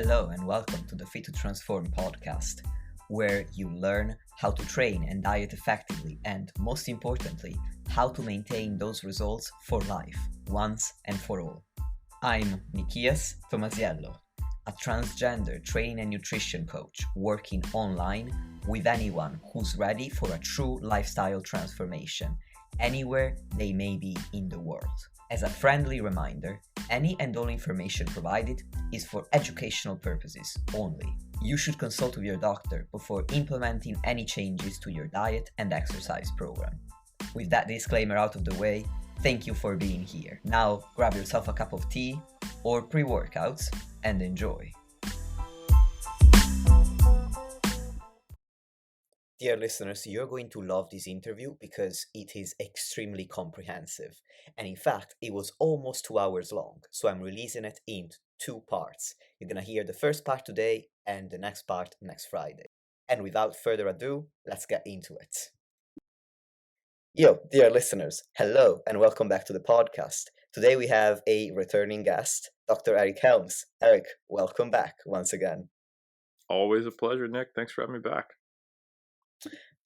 Hello and welcome to the Fit to Transform podcast, where you learn how to train and diet effectively and, most importantly, how to maintain those results for life, once and for all. I'm Nikias Tomasiello, a transgender training and nutrition coach working online with anyone who's ready for a true lifestyle transformation, anywhere they may be in the world. As a friendly reminder, any and all information provided is for educational purposes only. You should consult with your doctor before implementing any changes to your diet and exercise program. With that disclaimer out of the way, thank you for being here. Now grab yourself a cup of tea or pre-workouts and enjoy. Dear listeners, you're going to love this interview because it is extremely comprehensive. And in fact, it was almost 2 hours long, so I'm releasing it in 2 parts. You're gonna hear the first part today and the next part next Friday. And without further ado, let's get into it. Yo, dear listeners, hello and welcome back to the podcast. Today we have a returning guest, Dr. Eric Helms. Eric, welcome back once again. Always a pleasure, Nick. Thanks for having me back.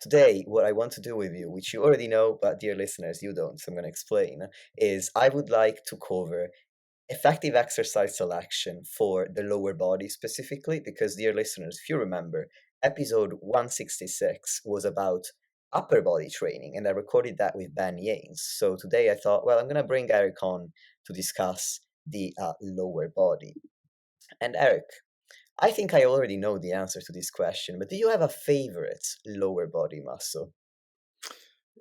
Today, what I want to do with you, which you already know, but dear listeners, you don't, so I'm going to explain, is I would like to cover effective exercise selection for the lower body specifically, because dear listeners, if you remember, episode 166 was about upper body training, and I recorded that with Ben Yanes. So today I thought, well, I'm going to bring Eric on to discuss the lower body. And Eric, I think I already know the answer to this question, but do you have a favorite lower body muscle?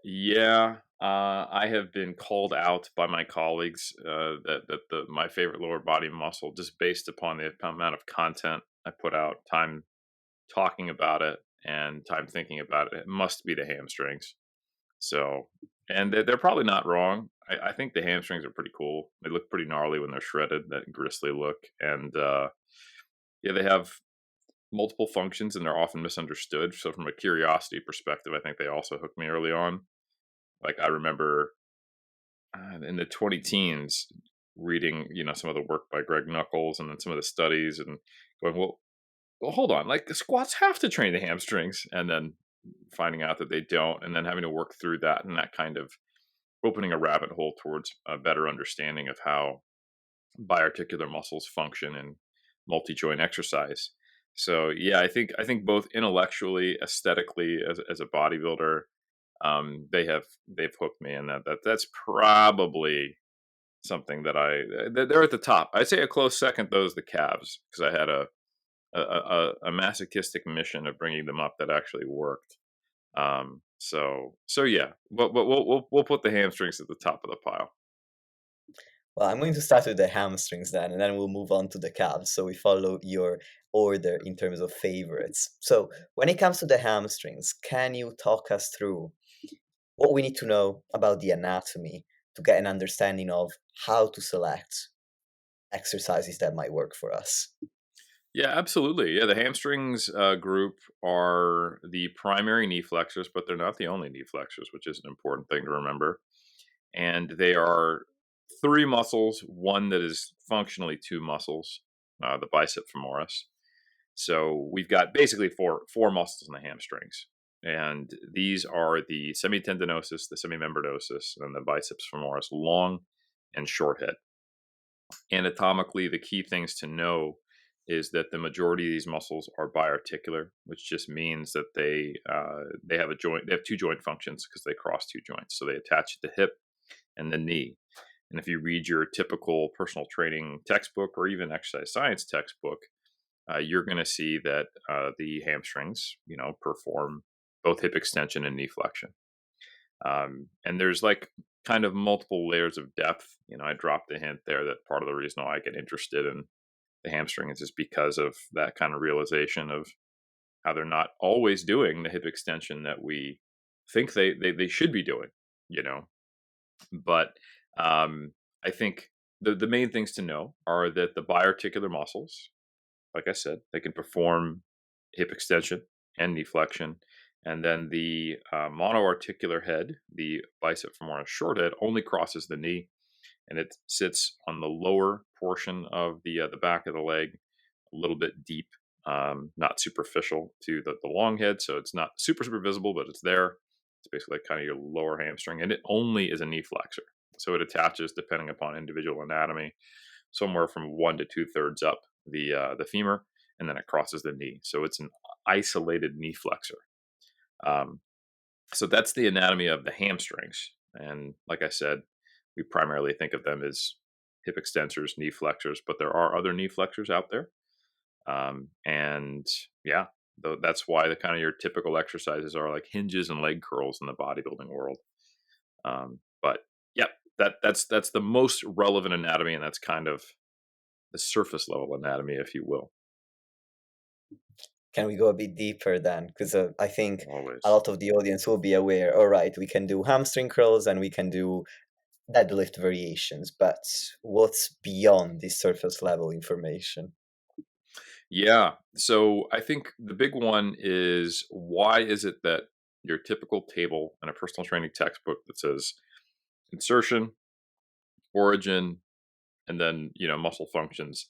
Yeah, I have been called out by my colleagues that my favorite lower body muscle, just based upon the amount of content I put out, time talking about it, and time thinking about it, it must be the hamstrings. So, and they're probably not wrong. I think the hamstrings are pretty cool. They look pretty gnarly when they're shredded, that gristly look, and yeah, they have multiple functions and they're often misunderstood. So from a curiosity perspective, I think they also hooked me early on. Like I remember in the 20 teens reading, some of the work by Greg Nuckols and then some of the studies and going, well, hold on, like the squats have to train the hamstrings, and then finding out that they don't, and then having to work through that, and that kind of opening a rabbit hole towards a better understanding of how biarticular muscles function in multi-joint exercise. So yeah, I think both intellectually, aesthetically, as a bodybuilder, they've hooked me, and that's probably something that they're at the top. I'd say a close second though is the calves, because I had a masochistic mission of bringing them up that actually worked. So yeah, but we'll put the hamstrings at the top of the pile. Well, I'm going to start with the hamstrings then, and then we'll move on to the calves. So we follow your order in terms of favorites. So when it comes to the hamstrings, can you talk us through what we need to know about the anatomy to get an understanding of how to select exercises that might work for us? Yeah, absolutely. Yeah, the hamstrings group are the primary knee flexors, but they're not the only knee flexors, which is an important thing to remember. And they are 3 muscles, one that is functionally 2 muscles, the bicep femoris. So we've got basically four muscles in the hamstrings. And these are the semitendinosus, the semimembranosus, and the biceps femoris, long and short head. Anatomically, the key things to know is that the majority of these muscles are biarticular, which just means that they have a joint. They have 2 joint functions because they cross 2 joints. So they attach at the hip and the knee. And if you read your typical personal training textbook or even exercise science textbook, you're going to see that the hamstrings, perform both hip extension and knee flexion. And there's like kind of multiple layers of depth. I dropped the hint there that part of the reason why I get interested in the hamstrings is because of that kind of realization of how they're not always doing the hip extension that we think they should be doing, But I think the main things to know are that the biarticular muscles, like I said, they can perform hip extension and knee flexion. And then the monoarticular head, the bicep femoris short head, only crosses the knee, and it sits on the lower portion of the back of the leg, a little bit deep, not superficial to the long head. So it's not super visible, but it's there. It's basically like kind of your lower hamstring, and it only is a knee flexor. So it attaches, depending upon individual anatomy, somewhere from 1 to 2/3 up the femur, and then it crosses the knee. So it's an isolated knee flexor. Um, so that's the anatomy of the hamstrings. And like I said, we primarily think of them as hip extensors, knee flexors, but there are other knee flexors out there. And yeah, that's why the kind of your typical exercises are like hinges and leg curls in the bodybuilding world. But yeah, that's the most relevant anatomy, and that's kind of the surface level anatomy, if you will. Can we go a bit deeper then? Because I think a Always. lot of the audience will be aware, all right, we can do hamstring curls and we can do deadlift variations, but what's beyond this surface level information? Yeah. So I think the big one is, why is it that your typical table in a personal training textbook that says insertion, origin, and then, muscle functions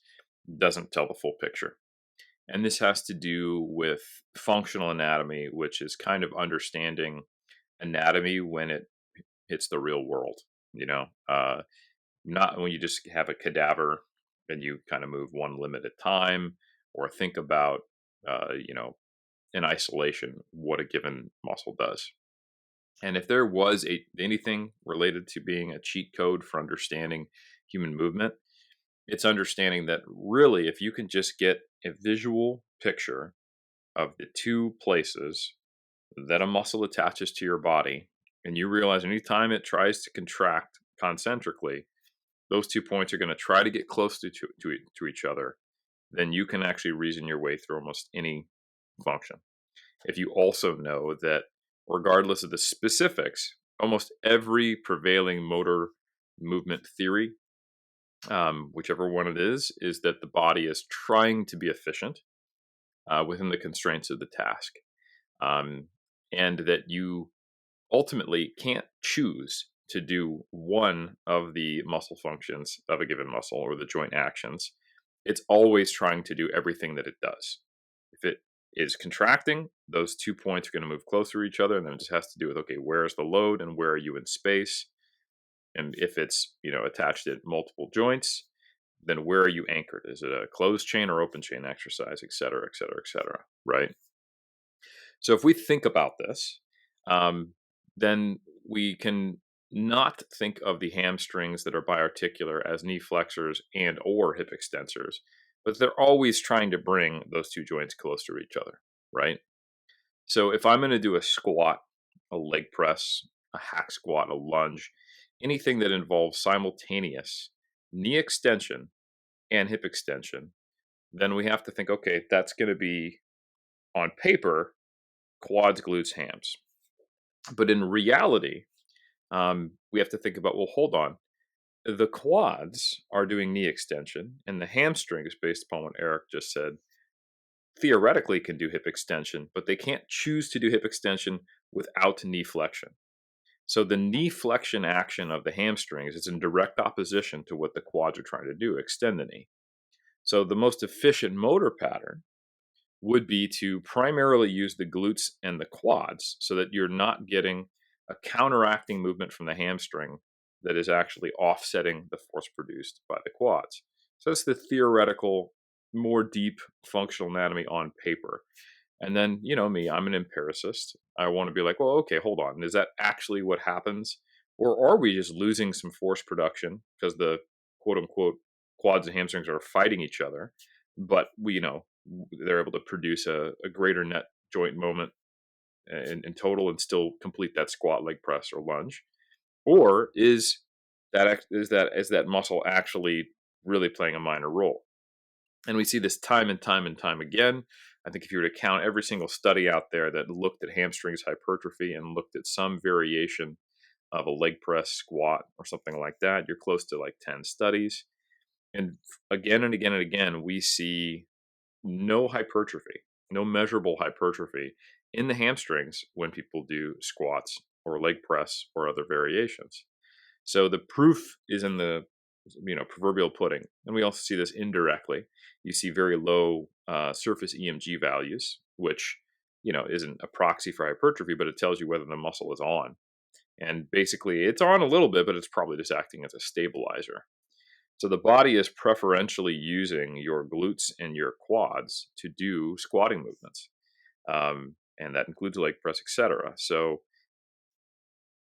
doesn't tell the full picture? And this has to do with functional anatomy, which is kind of understanding anatomy when it hits the real world, you know, not when you just have a cadaver and you kind of move one limb at a time, or think about, in isolation, what a given muscle does. And if there was anything related to being a cheat code for understanding human movement, it's understanding that really, if you can just get a visual picture of the two places that a muscle attaches to your body, and you realize anytime it tries to contract concentrically, those 2 points are going to try to get close to each other, then you can actually reason your way through almost any function. If you also know that, regardless of the specifics, almost every prevailing motor movement theory, whichever one it is that the body is trying to be efficient within the constraints of the task, um, and that you ultimately can't choose to do one of the muscle functions of a given muscle or the joint actions. It's always trying to do everything that it does. If it is contracting, those 2 points are going to move closer to each other, and then it just has to do with, okay, where is the load and where are you in space? And if it's, attached at multiple joints, then where are you anchored? Is it a closed chain or open chain exercise, et cetera, et cetera, et cetera, right? So if we think about this, then we can not think of the hamstrings that are biarticular as knee flexors and or hip extensors, but they're always trying to bring those two joints closer to each other, right? So if I'm going to do a squat, a leg press, a hack squat, a lunge, anything that involves simultaneous knee extension and hip extension, then we have to think, okay, that's going to be on paper quads, glutes, hams. But in reality, we have to think about, well, hold on. The quads are doing knee extension, and the hamstrings, based upon what Eric just said, theoretically can do hip extension, but they can't choose to do hip extension without knee flexion. So the knee flexion action of the hamstrings is in direct opposition to what the quads are trying to do, extend the knee. So the most efficient motor pattern would be to primarily use the glutes and the quads so that you're not getting a counteracting movement from the hamstring that is actually offsetting the force produced by the quads. So that's the theoretical, more deep functional anatomy on paper. And then, me, I'm an empiricist. I want to be like, well, okay, hold on. Is that actually what happens? Or are we just losing some force production because the quote unquote quads and hamstrings are fighting each other? But they're able to produce a greater net joint moment in total and still complete that squat, leg press, or lunge? Or is that muscle actually really playing a minor role? And we see this time and time and time again. I think if you were to count every single study out there that looked at hamstrings hypertrophy and looked at some variation of a leg press, squat, or something like that, you're close to like 10 studies. And again and again and again, we see no hypertrophy, no measurable hypertrophy in the hamstrings when people do squats or leg press or other variations. So the proof is in the proverbial pudding. And we also see this indirectly. You see very low surface EMG values, which isn't a proxy for hypertrophy, but it tells you whether the muscle is on. And basically, it's on a little bit, but it's probably just acting as a stabilizer. So the body is preferentially using your glutes and your quads to do squatting movements, and that includes leg press, etc. So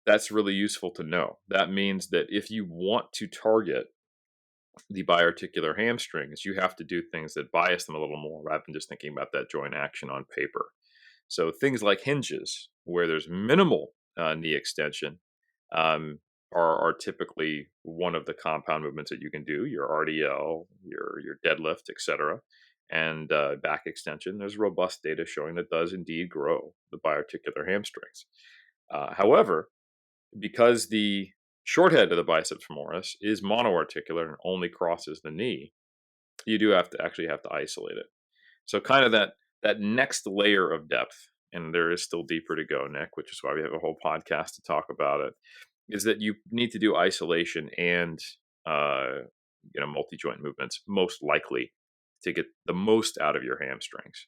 that's really useful to know. That means that if you want to target the biarticular hamstrings, you have to do things that bias them a little more rather than just thinking about that joint action on paper. So things like hinges, where there's minimal knee extension, are typically one of the compound movements that you can do. Your RDL, your deadlift, etc., and back extension. There's robust data showing that does indeed grow the biarticular hamstrings. However, because the short head of the biceps femoris is monoarticular and only crosses the knee, you do have to isolate it. So kind of that next layer of depth, and there is still deeper to go, Nick, which is why we have a whole podcast to talk about it, is that you need to do isolation and multi-joint movements, most likely, to get the most out of your hamstrings.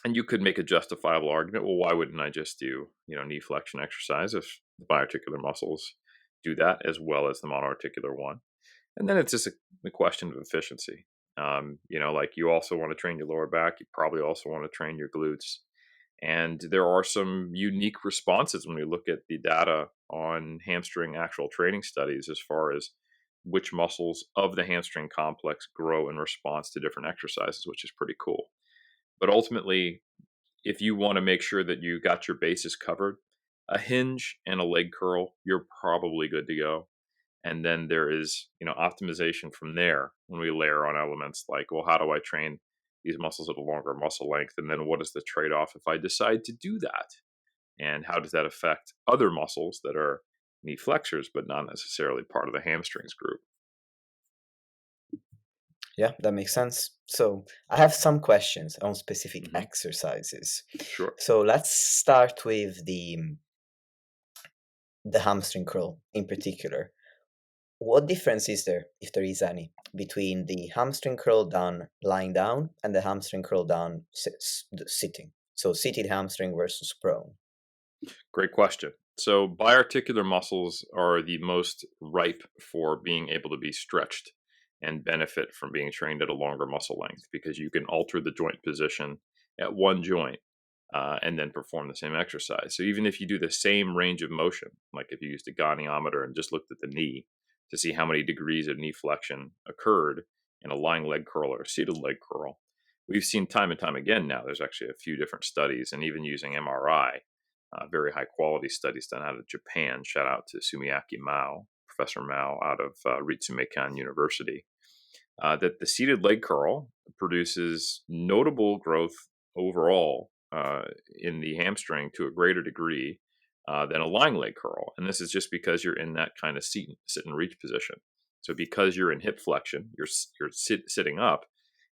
And you could make a justifiable argument, well, why wouldn't I just do knee flexion exercise if the biarticular muscles do that as well as the monoarticular one? And then it's just a question of efficiency. Like you also want to train your lower back. You probably also want to train your glutes. And there are some unique responses when we look at the data on hamstring actual training studies as far as which muscles of the hamstring complex grow in response to different exercises, which is pretty cool. But ultimately, if you want to make sure that you got your bases covered, a hinge and a leg curl, you're probably good to go. And then there is, optimization from there when we layer on elements like, well, how do I train these muscles at a longer muscle length? And then what is the trade-off if I decide to do that? And how does that affect other muscles that are knee flexors, but not necessarily part of the hamstrings group? Yeah, that makes sense. So I have some questions on specific exercises. Sure. So let's start with the hamstring curl in particular. What difference is there, if there is any, between the hamstring curl done lying down and the hamstring curl done sitting? So seated hamstring versus prone. Great question. So biarticular muscles are the most ripe for being able to be stretched and benefit from being trained at a longer muscle length because you can alter the joint position at one joint and then perform the same exercise. So even if you do the same range of motion, like if you used a goniometer and just looked at the knee to see how many degrees of knee flexion occurred in a lying leg curl or a seated leg curl, we've seen time and time again now, there's actually a few different studies and even using MRI, very high quality studies done out of Japan. Shout out to Sumiaki Mao, Professor Mao out of Ritsumeikan University. That the seated leg curl produces notable growth overall in the hamstring to a greater degree than a lying leg curl. And this is just because you're in that kind of sit and reach position. So because you're in hip flexion, you're sitting up,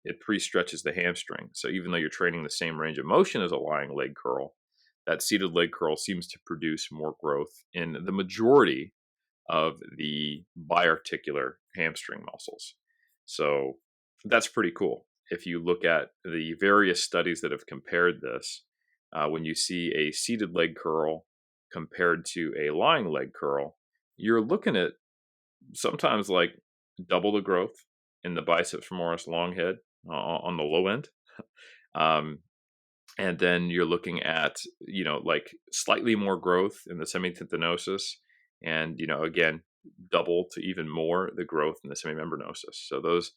it pre-stretches the hamstring. So even though you're training the same range of motion as a lying leg curl, that seated leg curl seems to produce more growth in the majority of the biarticular hamstring muscles. So that's pretty cool. If you look at the various studies that have compared this, when you see a seated leg curl compared to a lying leg curl, you're looking at sometimes like double the growth in the biceps femoris long head on the low end. And then you're looking at, like slightly more growth in the semitendinosus and, again, double to even more the growth in the semimembranosus. So those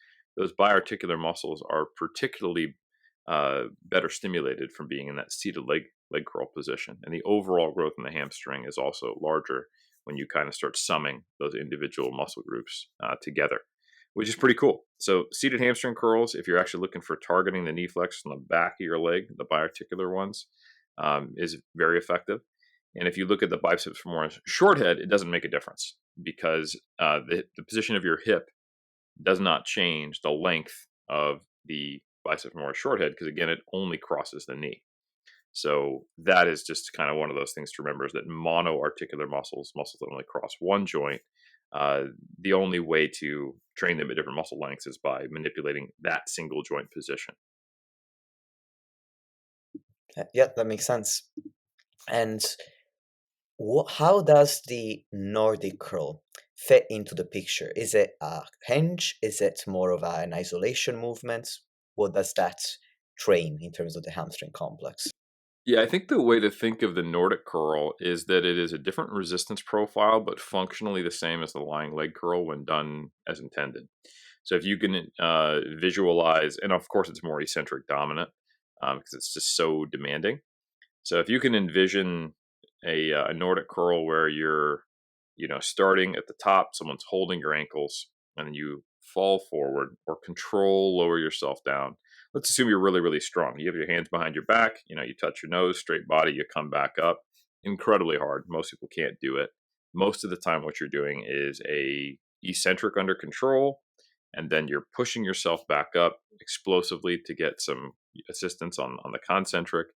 biarticular muscles are particularly better stimulated from being in that seated leg curl position. And the overall growth in the hamstring is also larger when you kind of start summing those individual muscle groups together, which is pretty cool. So seated hamstring curls, if you're actually looking for targeting the knee flex on the back of your leg, the biarticular ones, is very effective. And if you look at the biceps femoris short head, it doesn't make a difference because the position of your hip does not change the length of the biceps femoris short head because, again, it only crosses the knee. So that is just kind of one of those things to remember, is that monoarticular muscles that only cross one joint, uh, the only way to train them at different muscle lengths is by manipulating that single joint position. Yeah, that makes sense. And how does the Nordic curl fit into the picture? Is it a hinge? Is it more of an isolation movement? What does that train in terms of the hamstring complex? Yeah, I think the way to think of the Nordic curl is that it is a different resistance profile, but functionally the same as the lying leg curl when done as intended. So if you can visualize, and of course it's more eccentric dominant because it's just so demanding. So if you can envision a Nordic curl where you're, starting at the top, someone's holding your ankles, and then you fall forward or control lower yourself down. Let's assume you're really, really strong. You have your hands behind your back, you touch your nose, straight body, you come back up. Incredibly hard. Most people can't do it. Most of the time, what you're doing is a eccentric under control, and then you're pushing yourself back up explosively to get some assistance on the concentric,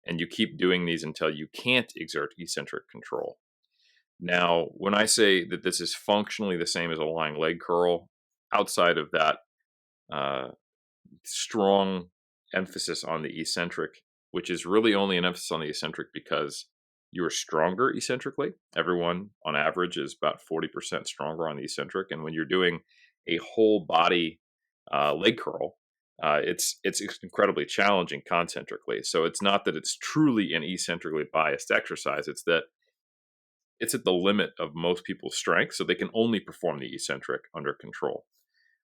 and you keep doing these until you can't exert eccentric control. Now, when I say that this is functionally the same as a lying leg curl, outside of that uh, strong emphasis on the eccentric, which is really only an emphasis on the eccentric because you are stronger eccentrically. Everyone on average is about 40% stronger on the eccentric. And when you're doing a whole body leg curl, it's incredibly challenging concentrically. So it's not that it's truly an eccentrically biased exercise. It's that it's at the limit of most people's strength, so they can only perform the eccentric under control.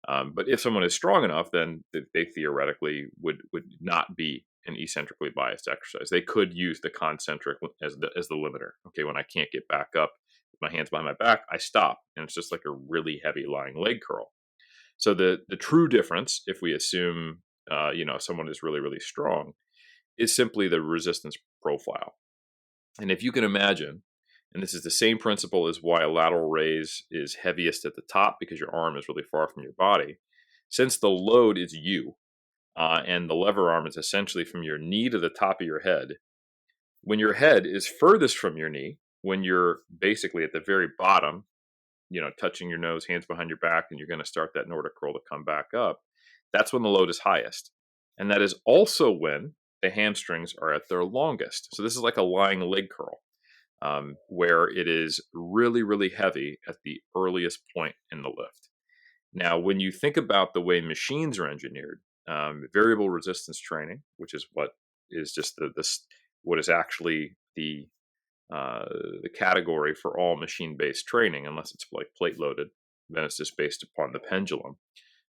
But if someone is strong enough, then they theoretically would not be an eccentrically biased exercise. They could use the concentric as the limiter. Okay, when I can't get back up, with my hands behind my back, I stop, and it's just like a really heavy lying leg curl. So the true difference, if we assume someone is really really strong, is simply the resistance profile. And if you can imagine, and this is the same principle as why a lateral raise is heaviest at the top because your arm is really far from your body. Since the load is you, and the lever arm is essentially from your knee to the top of your head, when your head is furthest from your knee, when you're basically at the very bottom, touching your nose, hands behind your back, and you're going to start that Nordic curl to come back up, that's when the load is highest. And that is also when the hamstrings are at their longest. So this is like a lying leg curl, where it is really, really heavy at the earliest point in the lift. Now, when you think about the way machines are engineered, variable resistance training, which is what is just what is actually the category for all machine-based training, unless it's like plate loaded, then it's just based upon the pendulum.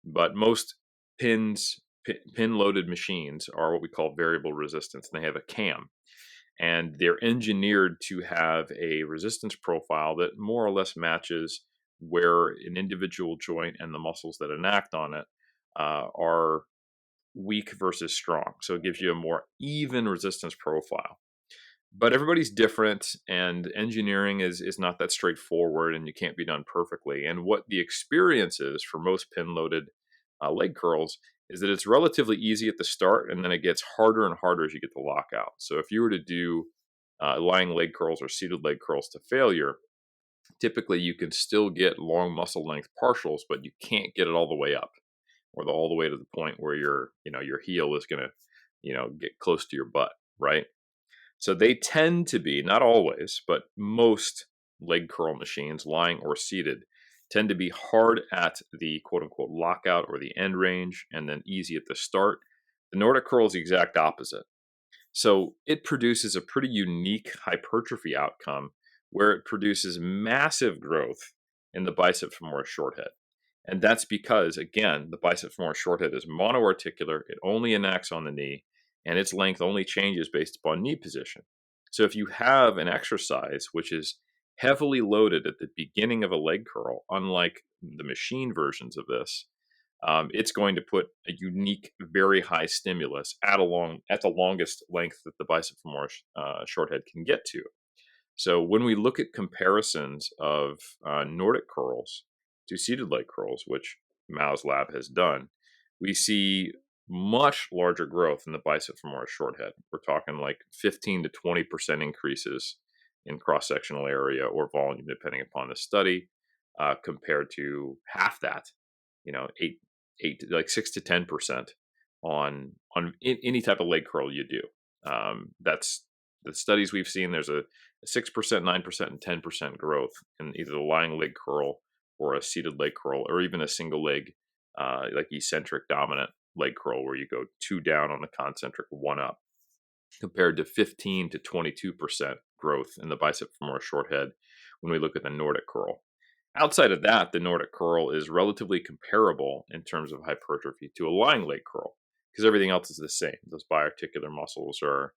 But most pin-loaded machines are what we call variable resistance, and they have a cam, and they're engineered to have a resistance profile that more or less matches where an individual joint and the muscles that enact on it are weak versus strong. So it gives you a more even resistance profile. But everybody's different, and engineering is not that straightforward, and you can't be done perfectly. And what the experience is for most pin loaded leg curls is that it's relatively easy at the start, and then it gets harder and harder as you get the lockout. So if you were to do lying leg curls or seated leg curls to failure, typically you can still get long muscle length partials, but you can't get it all the way up, or all the way to the point where your heel is going to get close to your butt, right? So they tend to be, not always, but most leg curl machines, lying or seated, tend to be hard at the quote unquote lockout or the end range, and then easy at the start. The Nordic curl is the exact opposite. So it produces a pretty unique hypertrophy outcome where it produces massive growth in the bicep femoris short head. And that's because, again, the bicep femoris short head is monoarticular, it only enacts on the knee, and its length only changes based upon knee position. So if you have an exercise which is heavily loaded at the beginning of a leg curl, unlike the machine versions of this, it's going to put a unique, very high stimulus at the longest length that the bicep femoris short head can get to. So when we look at comparisons of Nordic curls to seated leg curls, which Mao's lab has done, we see much larger growth in the bicep femoris short head. We're talking like 15 to 20% increases in cross-sectional area or volume, depending upon the study, compared to half that, like 6 to 10% on any type of leg curl you do. That's the studies we've seen. There's a 6%, 9%, and 10% growth in either the lying leg curl or a seated leg curl, or even a single leg, like eccentric dominant leg curl, where you go 2 down on the concentric, 1 up, compared to 15 to 22% growth in the bicep femoris short head when we look at the Nordic curl. Outside of that, the Nordic curl is relatively comparable in terms of hypertrophy to a lying leg curl, because everything else is the same. Those biarticular muscles are,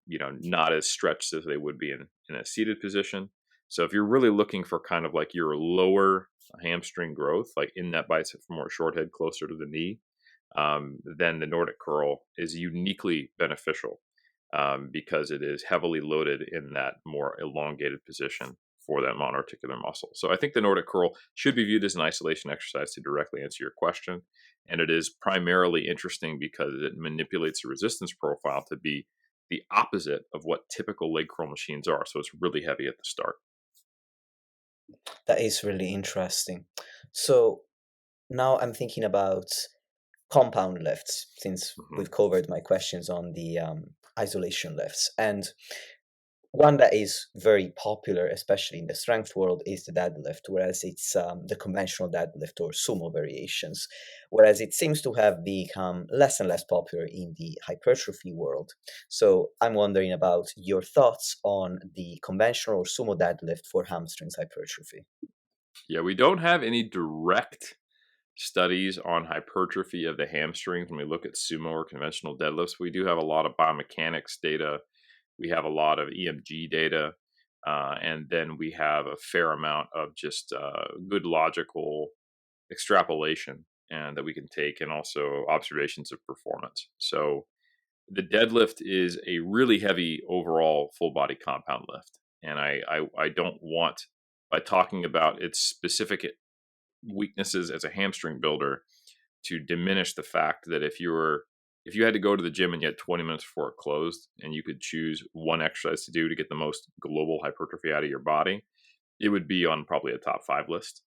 not as stretched as they would be in a seated position. So if you're really looking for kind of like your lower hamstring growth, like in that bicep femoris short head closer to the knee, then the Nordic curl is uniquely beneficial, because it is heavily loaded in that more elongated position for that monoarticular muscle. So I think the Nordic curl should be viewed as an isolation exercise, to directly answer your question. And it is primarily interesting because it manipulates the resistance profile to be the opposite of what typical leg curl machines are. So it's really heavy at the start. That is really interesting. So now I'm thinking about compound lifts, since we've covered my questions on the isolation lifts. And one that is very popular, especially in the strength world, is the deadlift, whereas it's the conventional deadlift or sumo variations, whereas it seems to have become less and less popular in the hypertrophy world. So I'm wondering about your thoughts on the conventional or sumo deadlift for hamstrings hypertrophy. Yeah, we don't have any direct studies on hypertrophy of the hamstrings when we look at sumo or conventional deadlifts. We do have a lot of biomechanics data. We have a lot of EMG data. And then we have a fair amount of just good logical extrapolation and that we can take, and also observations of performance. So the deadlift is a really heavy overall full body compound lift. And I don't want, by talking about its specific weaknesses as a hamstring builder, to diminish the fact that if you had to go to the gym and you had 20 minutes before it closed and you could choose one exercise to do to get the most global hypertrophy out of your body, it would be on probably a top 5 list.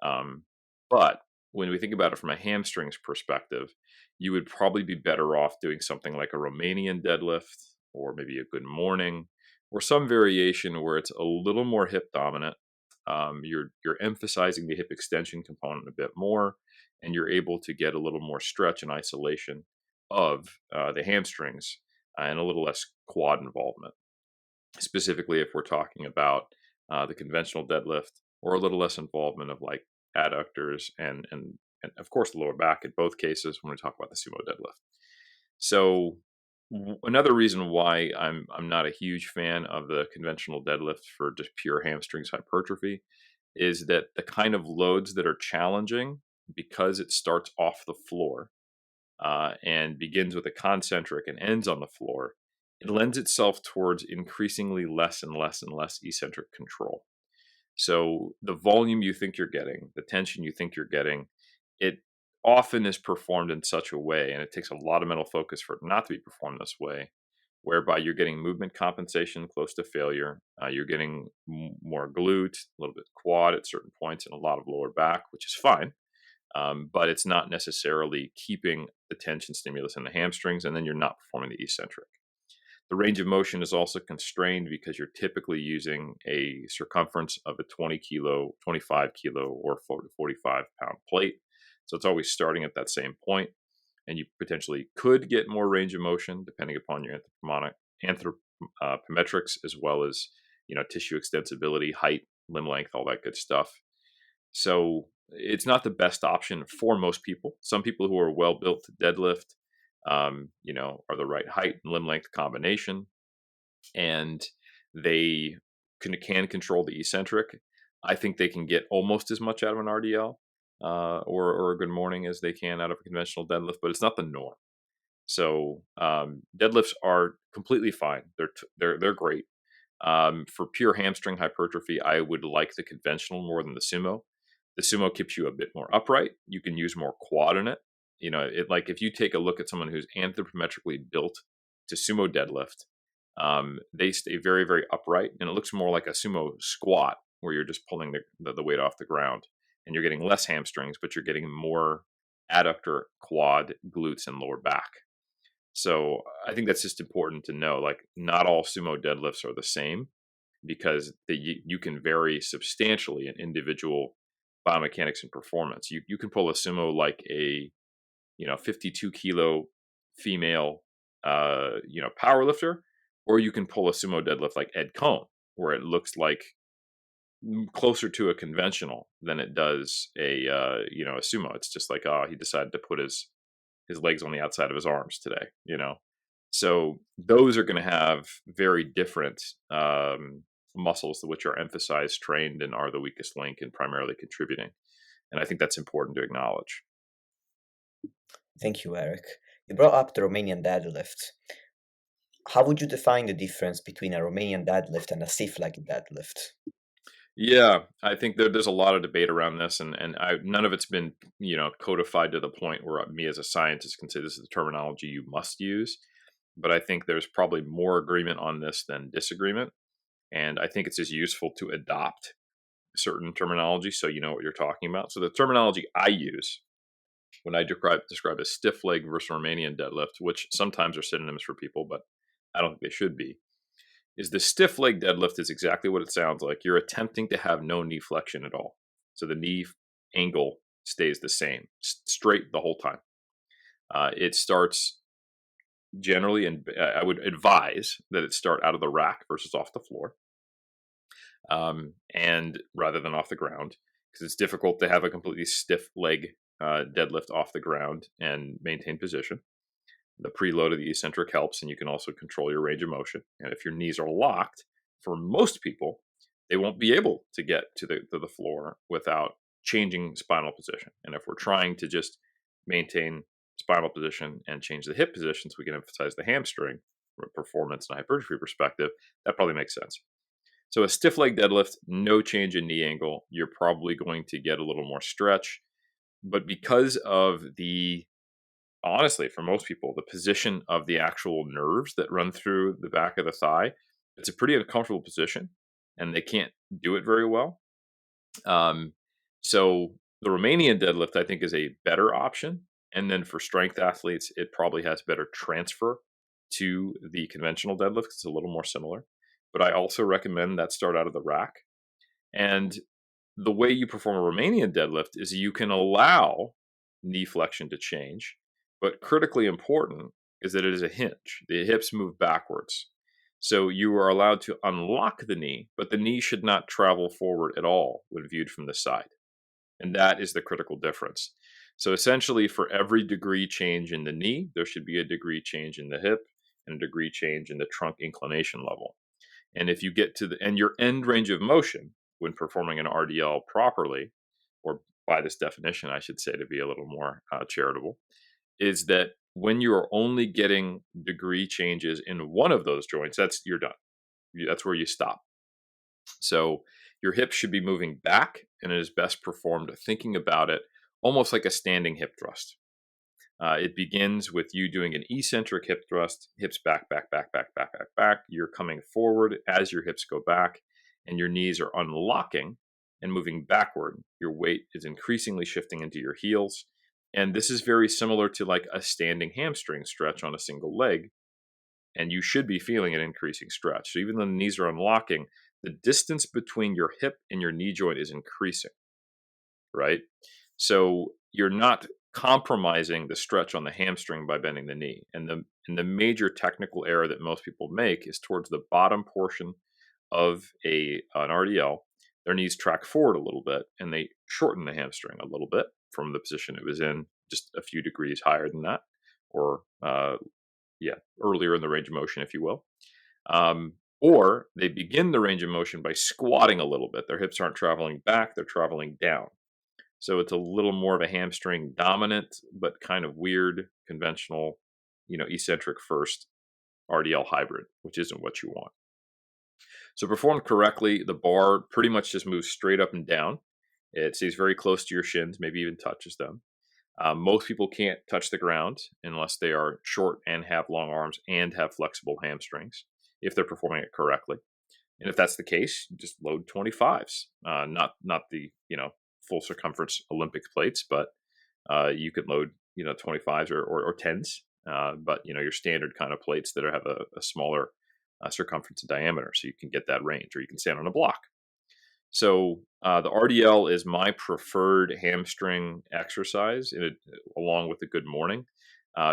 But when we think about it from a hamstrings perspective, you would probably be better off doing something like a Romanian deadlift, or maybe a good morning, or some variation where it's a little more hip dominant. You're emphasizing the hip extension component a bit more, and you're able to get a little more stretch and isolation of the hamstrings, and a little less quad involvement. Specifically, if we're talking about the conventional deadlift, or a little less involvement of like adductors and of course the lower back in both cases when we talk about the sumo deadlift. So another reason why I'm not a huge fan of the conventional deadlift for just pure hamstrings hypertrophy is that the kind of loads that are challenging, because it starts off the floor and begins with a concentric and ends on the floor, it lends itself towards increasingly less and less and less eccentric control. So the volume you think you're getting, the tension you think you're getting, it often is performed in such a way, and it takes a lot of mental focus for it not to be performed this way, whereby you're getting movement compensation close to failure. You're getting more glute, a little bit quad at certain points, and a lot of lower back, which is fine. But it's not necessarily keeping the tension stimulus in the hamstrings, and then you're not performing the eccentric. The range of motion is also constrained because you're typically using a circumference of a 20 kilo, 25 kilo, or 45 pound plate. So it's always starting at that same point. And you potentially could get more range of motion depending upon your anthropometrics, as well as tissue extensibility, height, limb length, all that good stuff. So it's not the best option for most people. Some people who are well built to deadlift, are the right height and limb length combination, and they can control the eccentric. I think they can get almost as much out of an RDL or a good morning as they can out of a conventional deadlift, but it's not the norm. So deadlifts are completely fine. They're great. For pure hamstring hypertrophy, I would like the conventional more than the sumo. The sumo keeps you a bit more upright. You can use more quad in it. like if you take a look at someone who's anthropometrically built to sumo deadlift, they stay very, very upright, and it looks more like a sumo squat where you're just pulling the weight off the ground, and you're getting less hamstrings, but you're getting more adductor, quad, glutes, and lower back. So I think that's just important to know. Like, not all sumo deadlifts are the same because you can vary substantially in individual biomechanics and performance. You can pull a sumo like a 52 kilo female power lifter, or you can pull a sumo deadlift like Ed Cohn, where it looks like closer to a conventional than it does a sumo. It's just like, he decided to put his legs on the outside of his arms today. So those are going to have very different muscles which are emphasized, trained, and are the weakest link and primarily contributing. And I think that's important to acknowledge. Thank you, Eric. You brought up the Romanian deadlift. How would you define the difference between a Romanian deadlift and a stiff-legged deadlift? Yeah, I think there's a lot of debate around this, and none of it's been codified to the point where me as a scientist can say this is the terminology you must use. But I think there's probably more agreement on this than disagreement, and I think it's just useful to adopt certain terminology so you know what you're talking about. So the terminology I use when I describe a stiff leg versus Romanian deadlift, which sometimes are synonyms for people, but I don't think they should be, is the stiff leg deadlift is exactly what it sounds like. You're attempting to have no knee flexion at all. So the knee angle stays the same, straight the whole time. It starts generally, and I would advise that it start out of the rack versus off the floor, and rather than off the ground, because it's difficult to have a completely stiff leg deadlift off the ground and maintain position. The preload of the eccentric helps, and you can also control your range of motion. And if your knees are locked, for most people, they won't be able to get to the floor without changing spinal position. And if we're trying to just maintain spinal position and change the hip position so we can emphasize the hamstring from a performance and hypertrophy perspective, that probably makes sense. So a stiff leg deadlift, no change in knee angle. You're probably going to get a little more stretch. But because of honestly, for most people, the position of the actual nerves that run through the back of the thigh, it's a pretty uncomfortable position, and they can't do it very well. So the Romanian deadlift, I think, is a better option. And then for strength athletes, it probably has better transfer to the conventional deadlift. It's a little more similar. But I also recommend that start out of the rack. And the way you perform a Romanian deadlift is you can allow knee flexion to change. But critically important is that it is a hinge. The hips move backwards. So you are allowed to unlock the knee, but the knee should not travel forward at all when viewed from the side. And that is the critical difference. So essentially, for every degree change in the knee, there should be a degree change in the hip and a degree change in the trunk inclination level. And if you get to your end range of motion when performing an RDL properly, or by this definition, I should say, to be a little more charitable, is that when you are only getting degree changes in one of those joints, you're done. That's where you stop. So your hips should be moving back, and it is best performed thinking about it almost like a standing hip thrust. It begins with you doing an eccentric hip thrust, hips back, back, back, back, back, back, back. You're coming forward as your hips go back, and your knees are unlocking and moving backward. Your weight is increasingly shifting into your heels. And this is very similar to like a standing hamstring stretch on a single leg. And you should be feeling an increasing stretch. So even though the knees are unlocking, the distance between your hip and your knee joint is increasing, right? So you're not compromising the stretch on the hamstring by bending the knee. And the major technical error that most people make is towards the bottom portion of an RDL. Their knees track forward a little bit, and they shorten the hamstring a little bit from the position it was in, just a few degrees higher than that, or earlier in the range of motion, if you will. Or they begin the range of motion by squatting a little bit. Their hips aren't traveling back, they're traveling down. So it's a little more of a hamstring dominant, but kind of weird, conventional, eccentric first RDL hybrid, which isn't what you want. So performed correctly, the bar pretty much just moves straight up and down. It stays very close to your shins, maybe even touches them. Most people can't touch the ground unless they are short and have long arms and have flexible hamstrings if they're performing it correctly. And if that's the case, just load 25s, not the full circumference Olympic plates, but you could load 25s or 10s, but your standard kind of plates that have a smaller circumference and diameter, so you can get that range, or you can stand on a block. So the RDL is my preferred hamstring exercise, along with the good morning,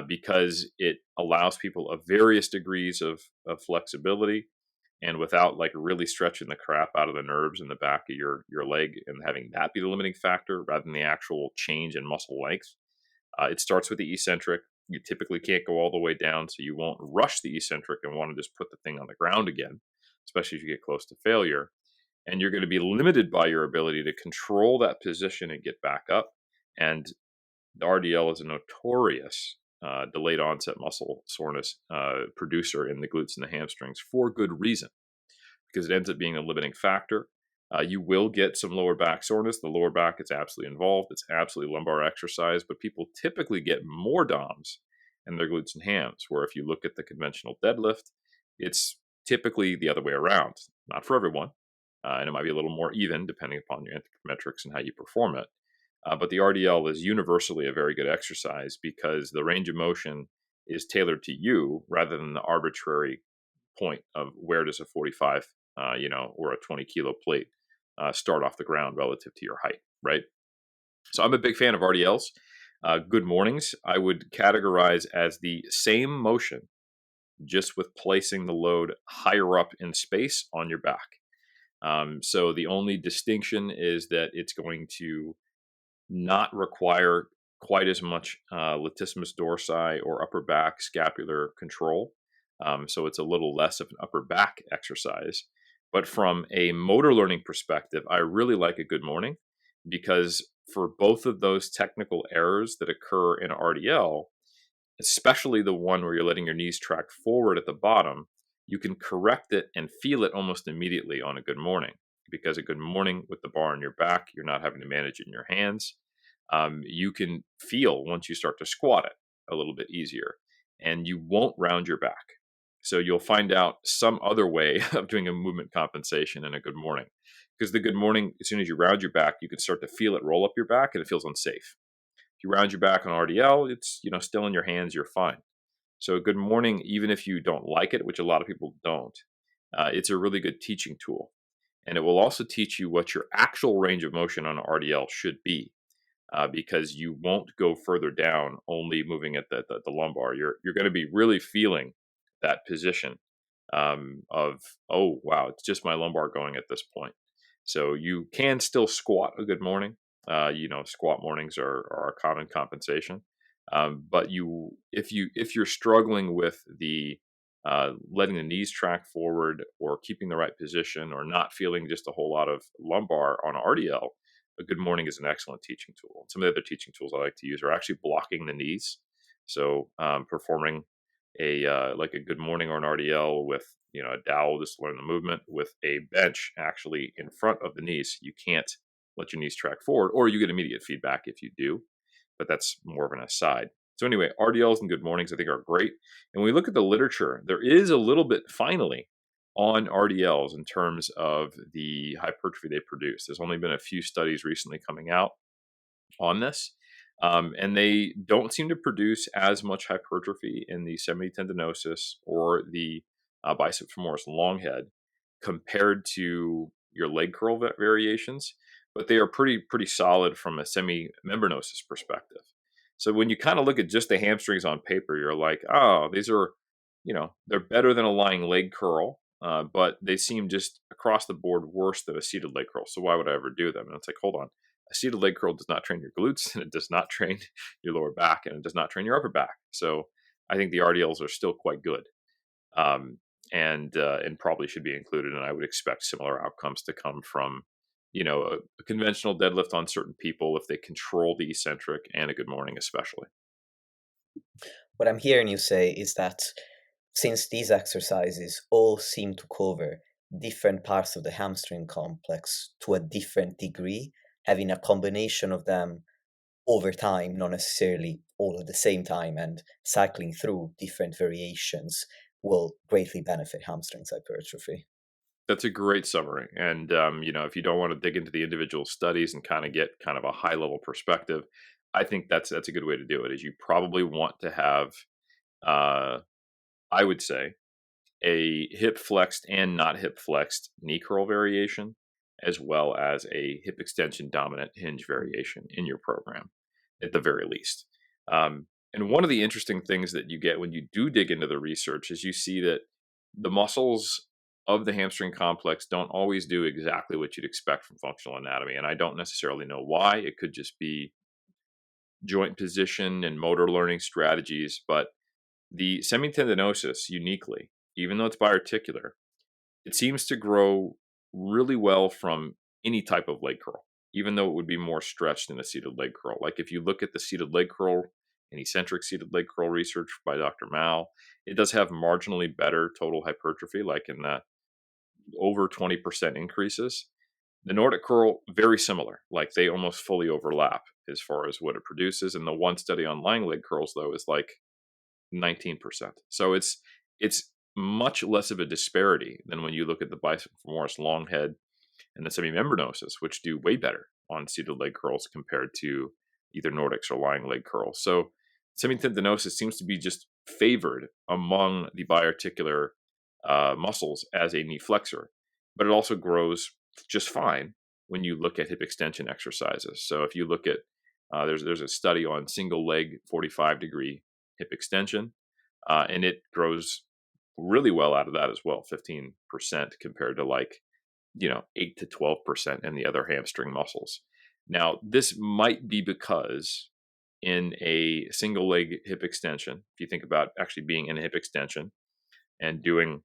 because it allows people of various degrees of flexibility, and without like really stretching the crap out of the nerves in the back of your leg and having that be the limiting factor rather than the actual change in muscle length. It starts with the eccentric. You typically can't go all the way down, so you won't rush the eccentric and want to just put the thing on the ground again, especially if you get close to failure. And you're going to be limited by your ability to control that position and get back up. And the RDL is a notorious delayed onset muscle soreness producer in the glutes and the hamstrings for good reason, because it ends up being a limiting factor. You will get some lower back soreness. The lower back is absolutely involved. It's absolutely lumbar exercise, but people typically get more DOMs in their glutes and hams, where if you look at the conventional deadlift, it's typically the other way around. Not for everyone, and it might be a little more even depending upon your anthropometrics and how you perform it. But the RDL is universally a very good exercise because the range of motion is tailored to you rather than the arbitrary point of where does a 45, or a 20 kilo plate start off the ground relative to your height, right? So I'm a big fan of RDLs. Good mornings, I would categorize as the same motion, just with placing the load higher up in space on your back. So the only distinction is that it's going to not require quite as much latissimus dorsi or upper back scapular control. So it's a little less of an upper back exercise. But from a motor learning perspective, I really like a good morning, because for both of those technical errors that occur in RDL, especially the one where you're letting your knees track forward at the bottom, you can correct it and feel it almost immediately on a good morning. Because a good morning with the bar on your back, you're not having to manage it in your hands. You can feel once you start to squat it a little bit easier, and you won't round your back. So you'll find out some other way of doing a movement compensation in a good morning. Because the good morning, as soon as you round your back, you can start to feel it roll up your back, and it feels unsafe. If you round your back on RDL, it's still in your hands, you're fine. So good morning, even if you don't like it, which a lot of people don't, it's a really good teaching tool. And it will also teach you what your actual range of motion on RDL should be, because you won't go further down only moving at the lumbar. You're going to be really feeling that position of, oh, wow, it's just my lumbar going at this point. So you can still squat a good morning. Squat mornings are a common compensation. But if you're struggling with the letting the knees track forward or keeping the right position or not feeling just a whole lot of lumbar on RDL, a good morning is an excellent teaching tool. Some of the other teaching tools I like to use are actually blocking the knees. So performing like a good morning or an RDL with a dowel, just learn the movement with a bench actually in front of the knees. You can't let your knees track forward, or you get immediate feedback if you do, but that's more of an aside. So anyway, RDLs and good mornings I think are great. And when we look at the literature, there is a little bit finally on RDLs in terms of the hypertrophy they produce. There's only been a few studies recently coming out on this. And they don't seem to produce as much hypertrophy in the semitendinosus or the bicep femoris long head compared to your leg curl variations, but they are pretty solid from a semimembranosus perspective. So when you kind of look at just the hamstrings on paper, you're like, oh, these are, they're better than a lying leg curl, but they seem just across the board worse than a seated leg curl. So why would I ever do them? And it's like, hold on. A seated leg curl does not train your glutes, and it does not train your lower back, and it does not train your upper back. So I think the RDLs are still quite good, and probably should be included. And I would expect similar outcomes to come from, a conventional deadlift on certain people if they control the eccentric, and a good morning especially. What I'm hearing you say is that since these exercises all seem to cover different parts of the hamstring complex to a different degree, having a combination of them over time, not necessarily all at the same time, and cycling through different variations will greatly benefit hamstrings hypertrophy. That's a great summary. And, if you don't want to dig into the individual studies and kind of get kind of a high level perspective, I think that's a good way to do it. Is you probably want to have, uh, I would say, a hip flexed and not hip flexed knee curl variation, as well as a hip extension dominant hinge variation in your program, at the very least. And one of the interesting things that you get when you do dig into the research is you see that the muscles of the hamstring complex don't always do exactly what you'd expect from functional anatomy. And I don't necessarily know why. It could just be joint position and motor learning strategies, but the semitendinosus uniquely, even though it's biarticular, it seems to grow really well from any type of leg curl, even though it would be more stretched in a seated leg curl. Like if you look at the seated leg curl and eccentric seated leg curl research by Dr. Mao, it does have marginally better total hypertrophy, like in the over 20% increases. The Nordic curl, very similar, like they almost fully overlap as far as what it produces. And the one study on lying leg curls, though, is like 19%. So it's much less of a disparity than when you look at the bicep femoris long head and the semimembranosus, which do way better on seated leg curls compared to either Nordics or lying leg curls. So semitendinosus seems to be just favored among the biarticular muscles as a knee flexor, but it also grows just fine when you look at hip extension exercises. So if you look at there's a study on single leg 45-degree hip extension, and it grows really well out of that as well, 15% compared to like 8 to 12% in the other hamstring muscles. Now, this might be because in a single leg hip extension, if you think about actually being in a hip extension and doing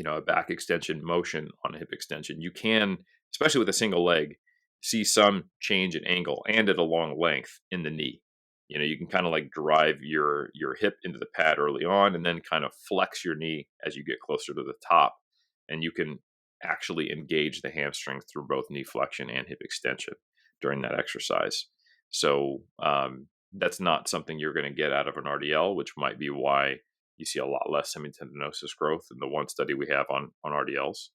a back extension motion on a hip extension, you can, especially with a single leg, see some change in angle and at a long length in the knee. You can kind of like drive your hip into the pad early on and then kind of flex your knee as you get closer to the top, and you can actually engage the hamstrings through both knee flexion and hip extension during that exercise. So that's not something you're going to get out of an RDL, which might be why you see a lot less semitendinosus growth in the one study we have on RDLs.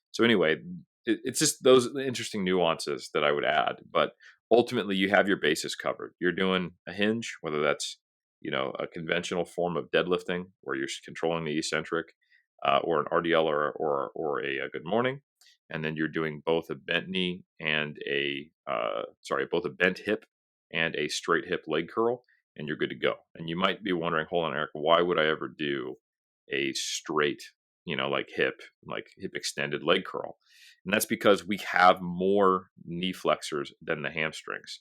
So anyway, it's just those interesting nuances that I would add. But ultimately, you have your bases covered. You're doing a hinge, whether that's a conventional form of deadlifting where you're controlling the eccentric, or an RDL or a good morning, and then you're doing both a bent knee and both a bent hip and a straight hip leg curl, and you're good to go. And you might be wondering, hold on, Eric, why would I ever do a straight, like hip extended leg curl? And that's because we have more knee flexors than the hamstrings.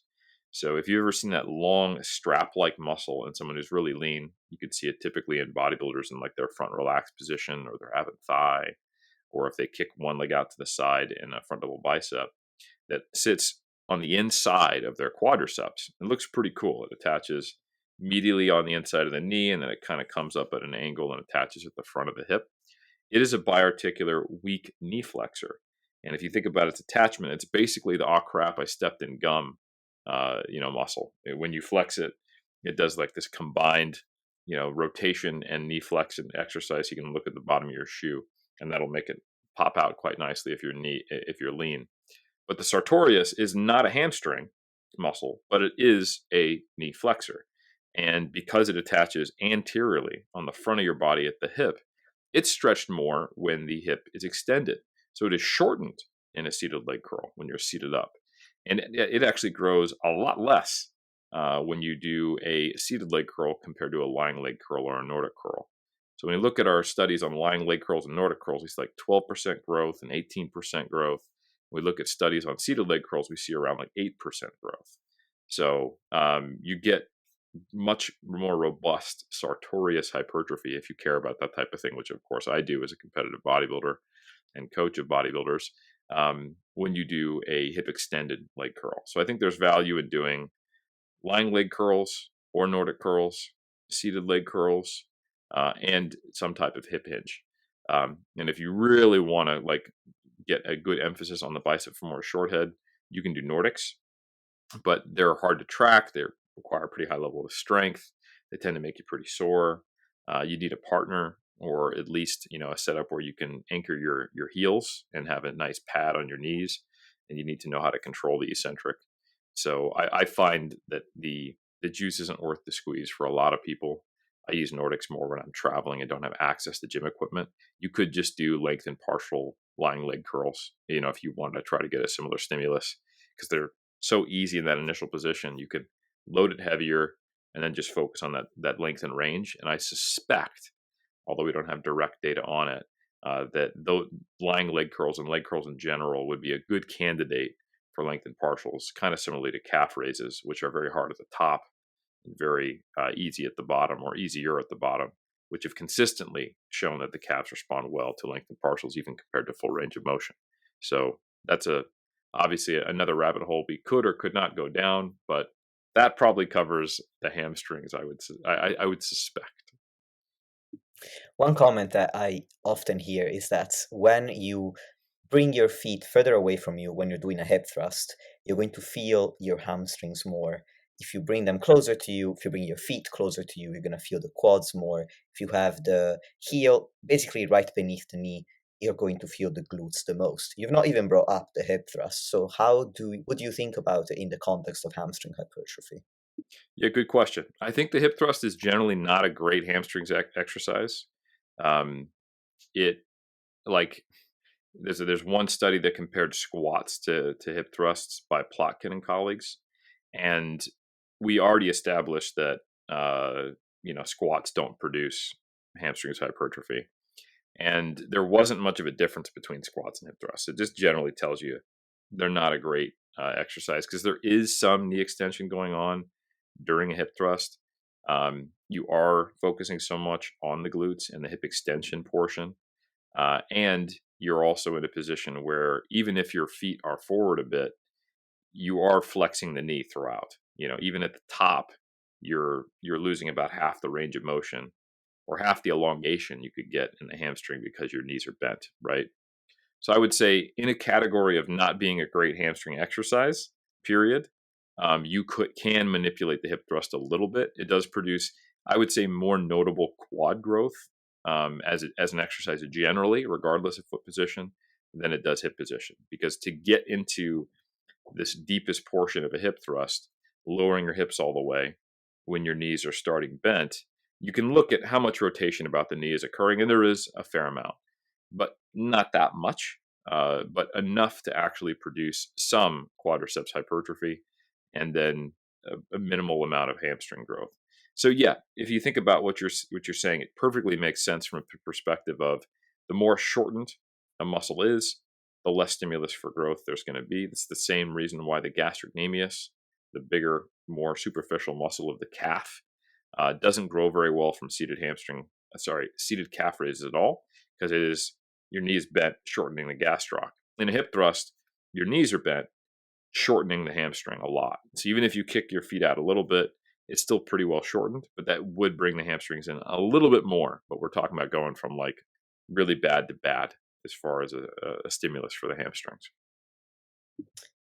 So if you've ever seen that long strap-like muscle in someone who's really lean, you could see it typically in bodybuilders in like their front relaxed position or their avid thigh, or if they kick one leg out to the side in a front double bicep that sits on the inside of their quadriceps. It looks pretty cool. It attaches medially on the inside of the knee, and then it kind of comes up at an angle and attaches at the front of the hip. It is a biarticular weak knee flexor. And if you think about its attachment, it's basically the "oh crap, I stepped in gum" muscle. When you flex it, it does like this combined rotation and knee flexion exercise. You can look at the bottom of your shoe, and that'll make it pop out quite nicely if you're lean. But the sartorius is not a hamstring muscle, but it is a knee flexor. And because it attaches anteriorly on the front of your body at the hip, it's stretched more when the hip is extended. So it is shortened in a seated leg curl when you're seated up. And it actually grows a lot less when you do a seated leg curl compared to a lying leg curl or a Nordic curl. So when you look at our studies on lying leg curls and Nordic curls, it's like 12% growth and 18% growth. We look at studies on seated leg curls, we see around like 8% growth. So you get much more robust sartorius hypertrophy if you care about that type of thing, which of course I do as a competitive bodybuilder and coach of bodybuilders, when you do a hip extended leg curl. So I think there's value in doing lying leg curls or Nordic curls, seated leg curls, and some type of hip hinge. And if you really want to like get a good emphasis on the bicep femoral short head, you can do Nordics. but they're hard to track. They require a pretty high level of strength. They tend to make you pretty sore. You need a partner, or at least a setup where you can anchor your heels and have a nice pad on your knees. And you need to know how to control the eccentric. So I find that the juice isn't worth the squeeze for a lot of people. I use Nordics more when I'm traveling and don't have access to gym equipment. You could just do length and partial lying leg curls, if you wanted to try to get a similar stimulus, because they're so easy in that initial position. You could load it heavier and then just focus on that length and range. And I suspect, although we don't have direct data on it, that those lying leg curls and leg curls in general would be a good candidate for length and partials, kind of similarly to calf raises, which are very hard at the top and very easy at the bottom, or easier at the bottom, which have consistently shown that the calves respond well to length and partials, even compared to full range of motion. So that's obviously another rabbit hole we could or could not go down, but that probably covers the hamstrings. I would suspect. One comment that I often hear is that when you bring your feet further away from you when you're doing a hip thrust, you're going to feel your hamstrings more. If you bring them closer to you, if you bring your feet closer to you, you're going to feel the quads more. If you have the heel basically right beneath the knee, you're going to feel the glutes the most. You've not even brought up the hip thrust. So what do you think about it in the context of hamstring hypertrophy? Yeah, good question. I think the hip thrust is generally not a great hamstrings exercise. Um, it like there's one study that compared squats to hip thrusts by Plotkin and colleagues, and we already established that squats don't produce hamstrings hypertrophy, and there wasn't much of a difference between squats and hip thrusts. It just generally tells you they're not a great exercise, because there is some knee extension going on during a hip thrust. You are focusing so much on the glutes and the hip extension portion, and you're also in a position where even if your feet are forward a bit, you are flexing the knee throughout. Even at the top, you're losing about half the range of motion, or half the elongation you could get in the hamstring, because your knees are bent, right? So I would say, in a category of not being a great hamstring exercise, period, you can manipulate the hip thrust a little bit. It does produce, I would say, more notable quad growth as an exercise generally, regardless of foot position, than it does hip position. Because to get into this deepest portion of a hip thrust, lowering your hips all the way when your knees are starting bent, you can look at how much rotation about the knee is occurring, and there is a fair amount, but not that much, but enough to actually produce some quadriceps hypertrophy, and then a minimal amount of hamstring growth. So yeah, if you think about what you're saying, it perfectly makes sense from a perspective of the more shortened a muscle is, the less stimulus for growth there's going to be. It's the same reason why the gastrocnemius, the bigger, more superficial muscle of the calf, doesn't grow very well from seated calf raises at all, because it is your knees bent, shortening the gastroc. In a hip thrust, your knees are bent, shortening the hamstring a lot. So even if you kick your feet out a little bit, it's still pretty well shortened, but that would bring the hamstrings in a little bit more. But we're talking about going from like really bad to bad as far as a stimulus for the hamstrings.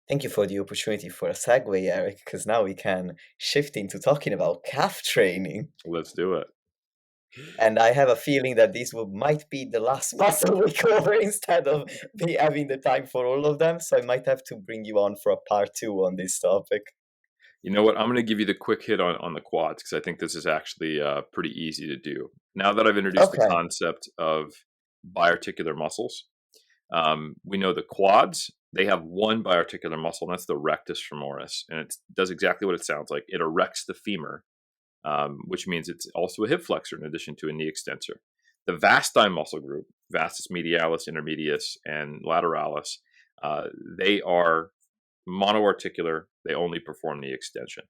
Thank you for the opportunity for a segue, Eric, because now we can shift into talking about calf training. Let's do it. And I have a feeling that might be the last muscle we cover instead of me having the time for all of them. So I might have to bring you on for a part 2 on this topic. You know what? I'm going to give you the quick hit on the quads, because I think this is actually pretty easy to do. Now that I've introduced the Okay. concept of biarticular muscles, we know the quads, they have one biarticular muscle, and that's the rectus femoris. And it does exactly what it sounds like. It erects the femur, which means it's also a hip flexor in addition to a knee extensor. The vasti muscle group, vastus medialis, intermedius, and lateralis, they are monoarticular. They only perform knee extension,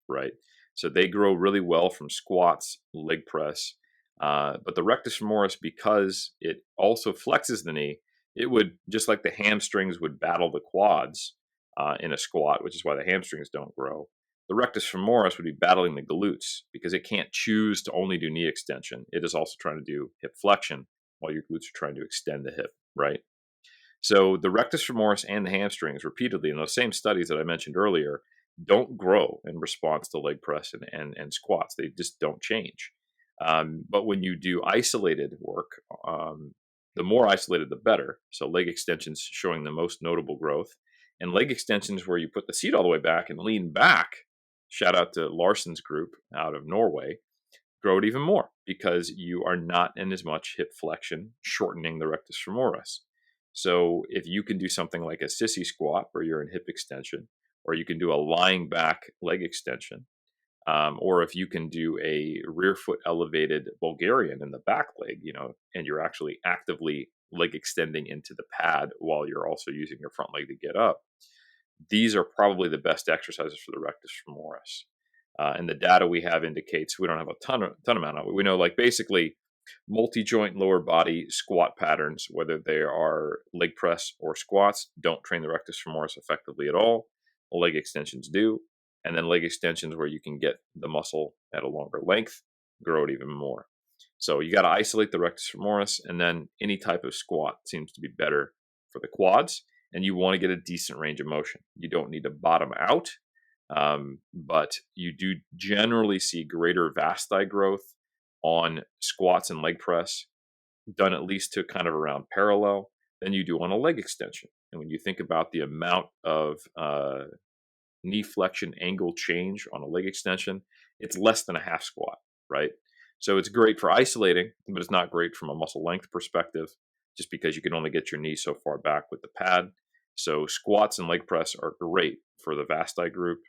right? So they grow really well from squats, leg press. But the rectus femoris, because it also flexes the knee, it would, just like the hamstrings would battle the quads in a squat, which is why the hamstrings don't grow. The rectus femoris would be battling the glutes, because it can't choose to only do knee extension. It is also trying to do hip flexion while your glutes are trying to extend the hip, right? So the rectus femoris and the hamstrings, repeatedly in those same studies that I mentioned earlier, don't grow in response to leg press and squats. They just don't change. But when you do isolated work, the more isolated, the better. So leg extensions showing the most notable growth, and leg extensions where you put the seat all the way back and lean back. Shout out to Larson's group out of Norway. Grow it even more because you are not in as much hip flexion, shortening the rectus femoris. So if you can do something like a sissy squat where you're in hip extension, or you can do a lying back leg extension, or if you can do a rear foot elevated Bulgarian in the back leg, and you're actually actively leg extending into the pad while you're also using your front leg to get up, these are probably the best exercises for the rectus femoris. And the data we have indicates, we don't have a ton amount of it. We know, like, basically multi-joint lower body squat patterns, whether they are leg press or squats, don't train the rectus femoris effectively at all. Leg extensions do. And then leg extensions where you can get the muscle at a longer length, grow it even more. So you got to isolate the rectus femoris, and then any type of squat seems to be better for the quads. And you want to get a decent range of motion. You don't need to bottom out, but you do generally see greater vasti growth on squats and leg press, done at least to kind of around parallel, than you do on a leg extension. And when you think about the amount of knee flexion angle change on a leg extension, it's less than a half squat, right? So it's great for isolating, but it's not great from a muscle length perspective, just because you can only get your knee so far back with the pad. So squats and leg press are great for the vasti group.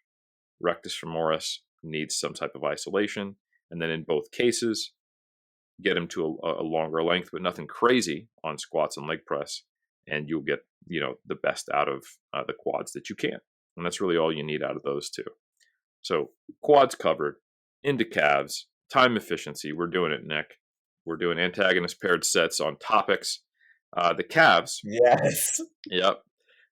Rectus femoris needs some type of isolation. And then in both cases, get them to a longer length, but nothing crazy on squats and leg press. And you'll get, the best out of the quads that you can. And that's really all you need out of those two. So quads covered, into calves, time efficiency. We're doing it, Nick. We're doing antagonist paired sets on topics. The calves. Yes. Yep.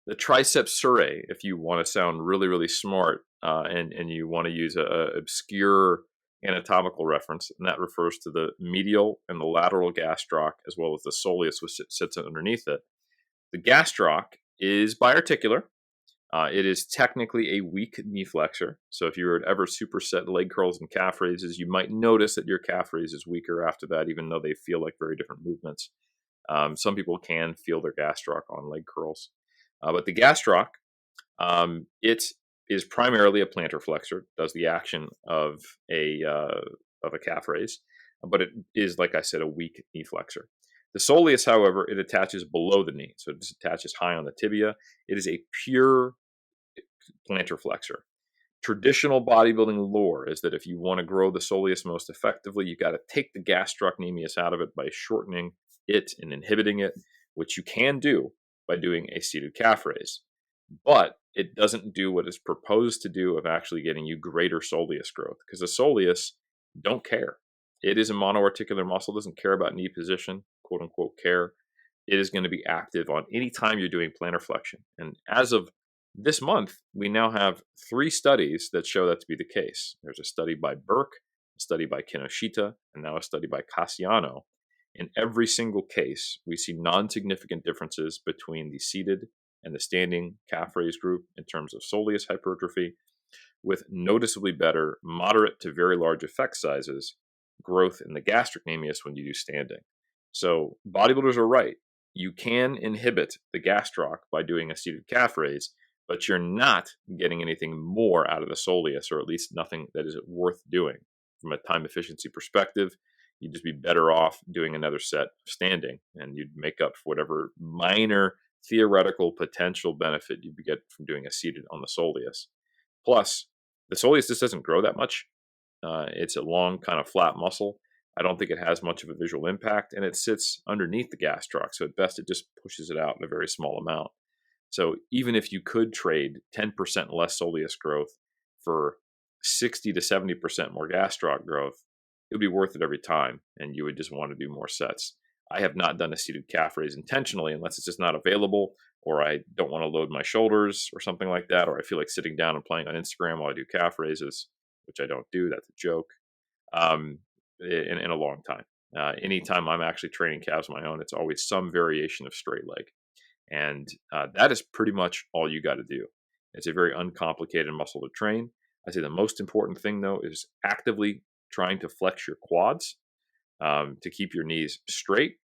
The triceps surae, if you want to sound really, really smart, and you want to use a obscure anatomical reference, and that refers to the medial and the lateral gastroc, as well as the soleus, which sits underneath it. The gastroc is biarticular. It is technically a weak knee flexor. So if you were to ever superset leg curls and calf raises, you might notice that your calf raise is weaker after that, even though they feel like very different movements. Some people can feel their gastroc on leg curls. But the gastroc, it is primarily a plantar flexor, does the action of a calf raise, but it is, like I said, a weak knee flexor. The soleus, however, it attaches below the knee, so it just attaches high on the tibia. It is a pure plantar flexor. Traditional bodybuilding lore is that if you want to grow the soleus most effectively, you got to take the gastrocnemius out of it by shortening it and inhibiting it, which you can do by doing a seated calf raise. But it doesn't do what it's proposed to do of actually getting you greater soleus growth, because the soleus don't care. It is a monoarticular muscle, doesn't care about knee position, quote unquote care. It is going to be active on any time you're doing plantar flexion. And as of this month, we now have 3 studies that show that to be the case. There's a study by Burke, a study by Kinoshita, and now a study by Cassiano. In every single case, we see non-significant differences between the seated and the standing calf raise group in terms of soleus hypertrophy, with noticeably better moderate to very large effect sizes growth in the gastrocnemius when you do standing. So bodybuilders are right. You can inhibit the gastroc by doing a seated calf raise, but you're not getting anything more out of the soleus, or at least nothing that is worth doing. From a time efficiency perspective, you'd just be better off doing another set of standing, and you'd make up for whatever minor theoretical potential benefit you get from doing a seated on the soleus. Plus, the soleus just doesn't grow that much. It's a long, kind of flat muscle. I don't think it has much of a visual impact, and it sits underneath the gastroc, so at best it just pushes it out in a very small amount. So even if you could trade 10% less soleus growth for 60 to 70% more gastroc growth, it would be worth it every time, and you would just want to do more sets. I have not done a seated calf raise intentionally unless it's just not available, or I don't want to load my shoulders or something like that, or I feel like sitting down and playing on Instagram while I do calf raises, which I don't do. That's a joke. In a long time. Anytime I'm actually training calves on my own, it's always some variation of straight leg. And that is pretty much all you got to do. It's a very uncomplicated muscle to train. I say the most important thing, though, is actively trying to flex your quads to keep your knees straight,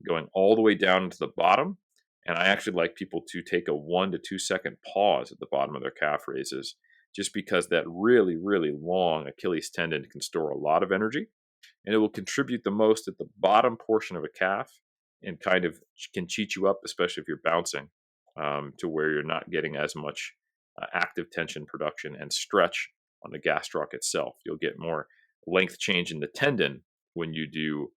going all the way down to the bottom. And I actually like people to take a 1 to 2 second pause at the bottom of their calf raises, just because that really, really long Achilles tendon can store a lot of energy, and it will contribute the most at the bottom portion of a calf and kind of can cheat you up, especially if you're bouncing, to where you're not getting as much active tension production and stretch on the gastroc itself. You'll get more length change in the tendon when you do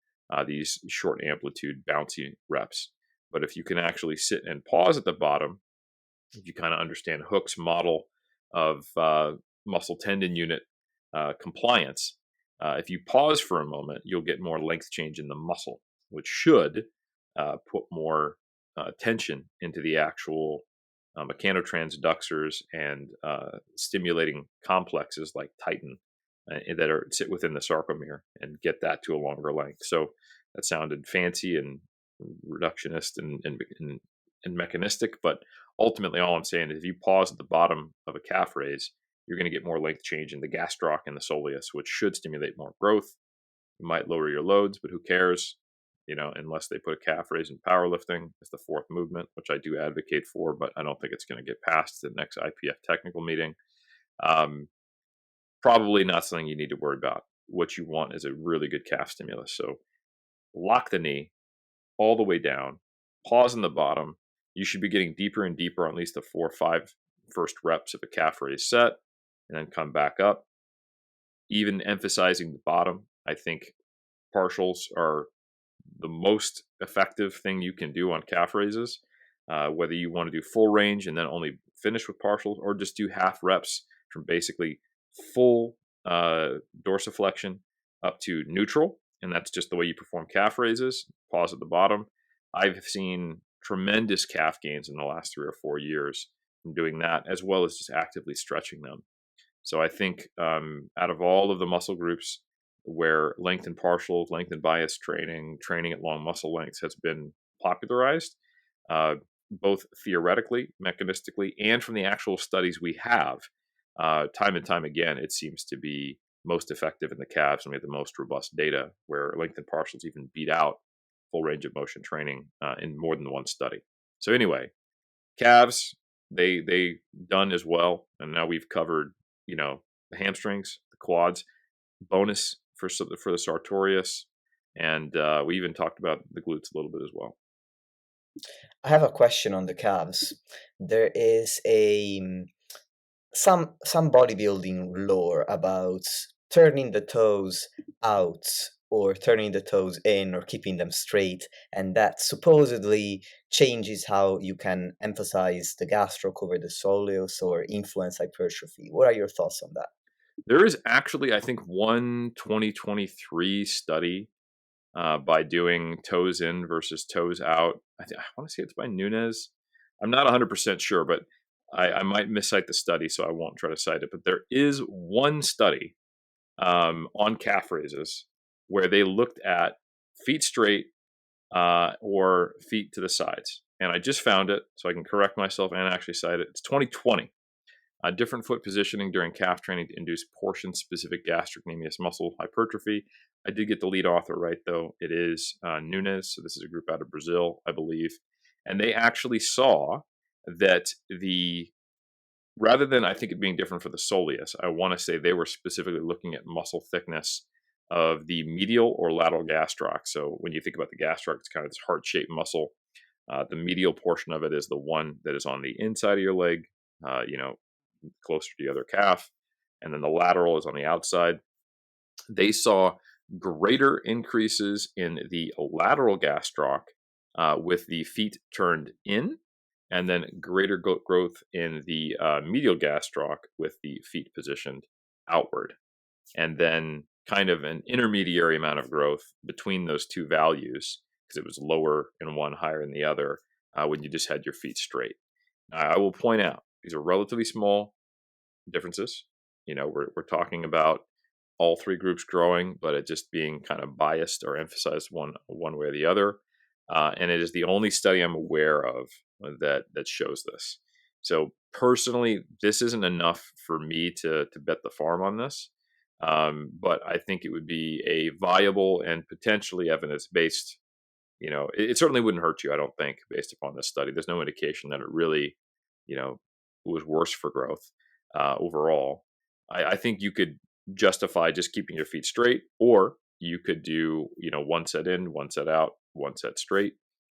these short amplitude bouncy reps. But if you can actually sit and pause at the bottom, if you kind of understand Hook's model of muscle tendon unit compliance, if you pause for a moment, you'll get more length change in the muscle, which should put more tension into the actual mechanotransductors and stimulating complexes like titin that sit within the sarcomere and get that to a longer length. So that sounded fancy and reductionist and mechanistic, but ultimately all I'm saying is if you pause at the bottom of a calf raise, you're going to get more length change in the gastroc and the soleus, which should stimulate more growth. You might lower your loads, but who cares? Unless they put a calf raise in powerlifting as the fourth movement, which I do advocate for, but I don't think it's going to get past the next IPF technical meeting. Probably not something you need to worry about. What you want is a really good calf stimulus. So lock the knee all the way down, pause in the bottom. You should be getting deeper and deeper on at least the 4 or 5 first reps of a calf raise set, and then come back up. Even emphasizing the bottom, I think partials are the most effective thing you can do on calf raises, whether you want to do full range and then only finish with partials, or just do half reps from basically full dorsiflexion up to neutral. And that's just the way you perform calf raises. Pause at the bottom. I've seen tremendous calf gains in the last 3 or 4 years from doing that, as well as just actively stretching them. So I think out of all of the muscle groups where length and partial, length and bias training at long muscle lengths has been popularized, both theoretically, mechanistically, and from the actual studies we have, time and time again, it seems to be most effective in the calves, and we have the most robust data where length and partials even beat out full range of motion training in more than one study. So anyway, calves, they done as well, and now we've covered the hamstrings, the quads, bonus for the sartorius, and we even talked about the glutes a little bit as well. I have a question on the calves. There is some bodybuilding lore about turning the toes out or turning the toes in or keeping them straight, and that supposedly changes how you can emphasize the gastroc over the soleus or influence hypertrophy. What are your thoughts on that? There is actually, I think, one 2023 study by doing toes in versus toes out. I want to say it's by Nunes. I'm not 100% sure, but I might miscite the study, so I won't try to cite it. But there is one study on calf raises where they looked at feet straight or feet to the sides. And I just found it, so I can correct myself and actually cite it. It's 2020. Different foot positioning during calf training to induce portion-specific gastrocnemius muscle hypertrophy. I did get the lead author right, though. It is Nunes, so this is a group out of Brazil, I believe. And they actually saw that rather than, I think, it being different for the soleus, I want to say they were specifically looking at muscle thickness of the medial or lateral gastroc. So when you think about the gastroc, it's kind of this heart-shaped muscle. The medial portion of it is the one that is on the inside of your leg, closer to the other calf, and then the lateral is on the outside. They saw greater increases in the lateral gastroc with the feet turned in, and then greater growth in the medial gastroc with the feet positioned outward, and then kind of an intermediary amount of growth between those two values, because it was lower in one, higher in the other, when you just had your feet straight. I will point out, these are relatively small differences. We're talking about all 3 groups growing, but it just being kind of biased or emphasized one way or the other. And it is the only study I'm aware of that shows this. So personally, this isn't enough for me to bet the farm on this. But I think it would be a viable and potentially evidence based. It certainly wouldn't hurt you, I don't think, based upon this study. There's no indication that it really, you know, was worse for growth overall. I think you could justify just keeping your feet straight, or you could do, one set in, one set out, one set straight.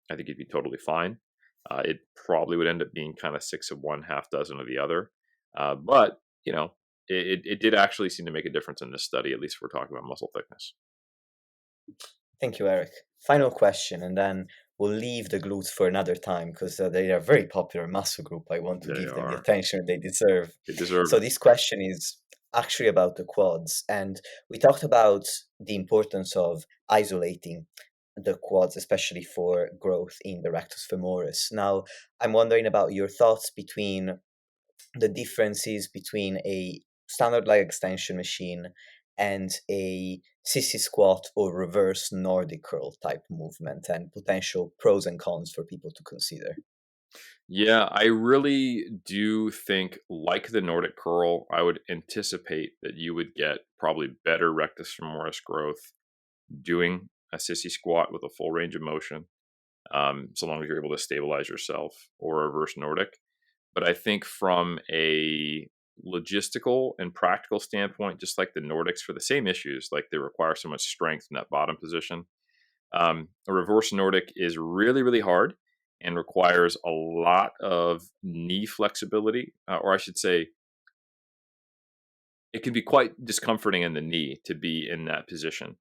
I think you'd be totally fine. It probably would end up being kind of six of one, half dozen of the other. But, it did actually seem to make a difference in this study, at least if we're talking about muscle thickness. Thank you, Eric. Final question, and then we'll leave the glutes for another time because they are a very popular muscle group. I want to They give them the are. attention they deserve. They deserve So it. this question is actually about the quads, and we talked about the importance of isolating the quads, especially for growth in the rectus femoris. Now, I'm wondering about your thoughts between the differences between a standard leg extension machine and a sissy squat or reverse Nordic curl type movement, and potential pros and cons for people to consider. Yeah, I really do think, like the Nordic curl, I would anticipate that you would get probably better rectus femoris growth doing a sissy squat with a full range of motion, so long as you're able to stabilize yourself, or a reverse Nordic. But I think from a logistical and practical standpoint, just like the Nordics, for the same issues, like they require so much strength in that bottom position, a reverse Nordic is really, really hard and requires a lot of knee flexibility, or I should say, it can be quite discomforting in the knee to be in that position,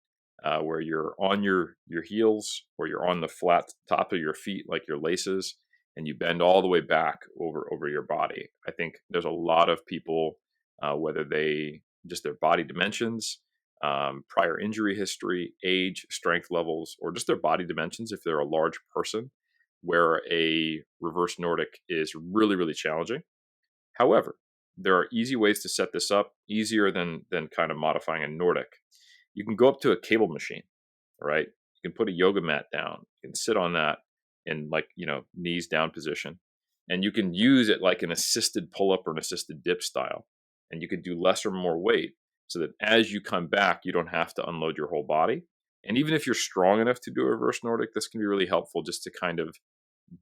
where you're on your heels, or you're on the flat top of your feet like your laces, and you bend all the way back over your body. I think there's a lot of people, whether they just their body dimensions, prior injury history, age, strength levels, or just their body dimensions, if they're a large person, where a reverse Nordic is really, really challenging. However, there are easy ways to set this up, easier than kind of modifying a Nordic. You can go up to a cable machine, right? You can put a yoga mat down. You can sit on that in, like, knees down position, and you can use it like an assisted pull up or an assisted dip style. And you can do less or more weight, so that as you come back, you don't have to unload your whole body. And even if you're strong enough to do a reverse Nordic, this can be really helpful just to kind of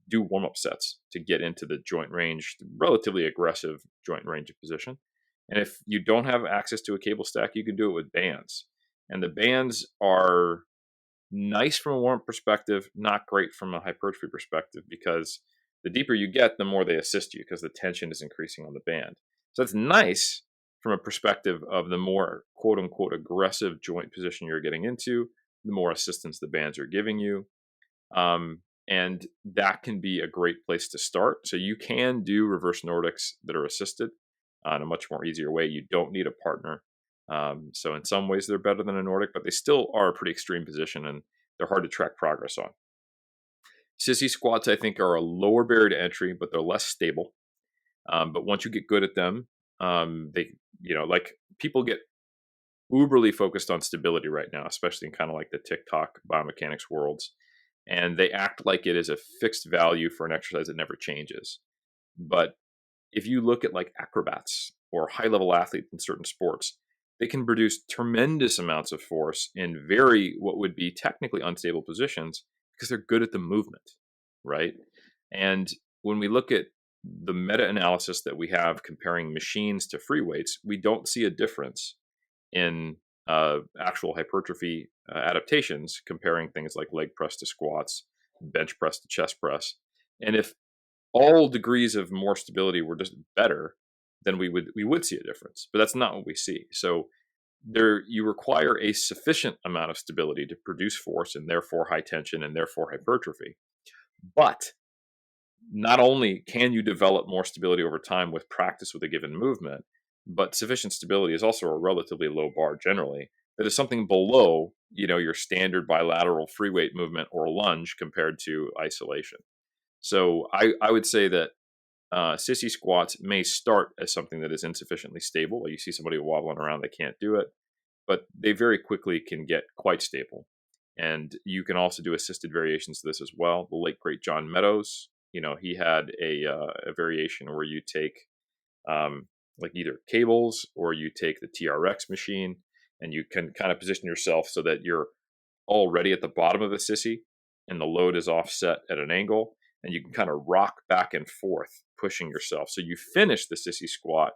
do warm up sets to get into the joint range, relatively aggressive joint range of position. And if you don't have access to a cable stack, you can do it with bands. And the bands are nice from a warm perspective, not great from a hypertrophy perspective, because the deeper you get, the more they assist you because the tension is increasing on the band. So it's nice from a perspective of the more quote unquote aggressive joint position you're getting into, the more assistance the bands are giving you. And that can be a great place to start. So you can do reverse Nordics that are assisted in a much more easier way. You don't need a partner. So in some ways they're better than a Nordic, but they still are a pretty extreme position, and they're hard to track progress on. Sissy squats, I think, are a lower barrier to entry, but they're less stable. But once you get good at them, they, like, people get uberly focused on stability right now, especially in kind of like the TikTok biomechanics worlds. And they act like it is a fixed value for an exercise that never changes. But if you look at like acrobats or high level athletes in certain sports, they can produce tremendous amounts of force in very, what would be technically unstable positions, because they're good at the movement, right? And when we look at the meta analysis that we have comparing machines to free weights, we don't see a difference in actual hypertrophy adaptations, comparing things like leg press to squats, bench press to chest press. And if all degrees of more stability were just better, then we would see a difference. But that's not what we see. So there, you require a sufficient amount of stability to produce force, and therefore high tension, and therefore hypertrophy. But not only can you develop more stability over time with practice with a given movement, but sufficient stability is also a relatively low bar generally. That is something below, your standard bilateral free weight movement or lunge compared to isolation. So I would say that sissy squats may start as something that is insufficiently stable. You see somebody wobbling around, they can't do it, but they very quickly can get quite stable. And you can also do assisted variations of this as well. The late great John Meadows, he had a variation where you take like either cables or you take the TRX machine, and you can kind of position yourself so that you're already at the bottom of the sissy and the load is offset at an angle, and you can kind of rock back and forth pushing yourself, so you finish the sissy squat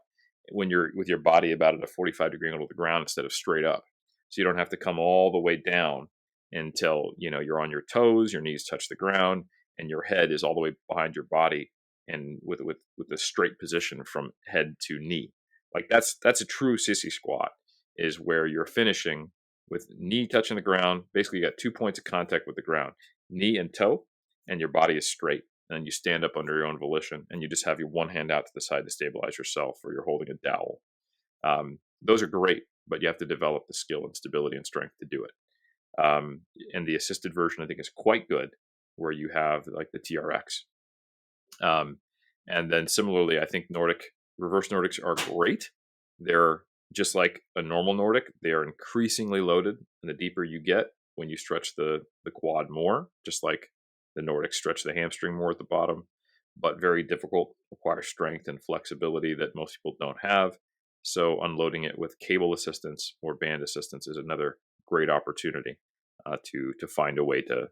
when you're with your body about at a 45-degree angle to the ground instead of straight up, so you don't have to come all the way down until you're on your toes, your knees touch the ground, and your head is all the way behind your body, and with a straight position from head to knee. Like that's a true sissy squat, is where you're finishing with knee touching the ground. Basically, you got 2 points of contact with the ground, knee and toe, and your body is straight. And you stand up under your own volition, and you just have your one hand out to the side to stabilize yourself, or you're holding a dowel. Those are great, but you have to develop the skill and stability and strength to do it. And the assisted version, I think, is quite good, where you have like the TRX. And then similarly, I think reverse Nordics are great. They're just like a normal Nordic. They are increasingly loaded, and the deeper you get when you stretch the quad more, just like the Nordics stretch the hamstring more at the bottom, but very difficult, requires strength and flexibility that most people don't have. So unloading it with cable assistance or band assistance is another great opportunity to find a way to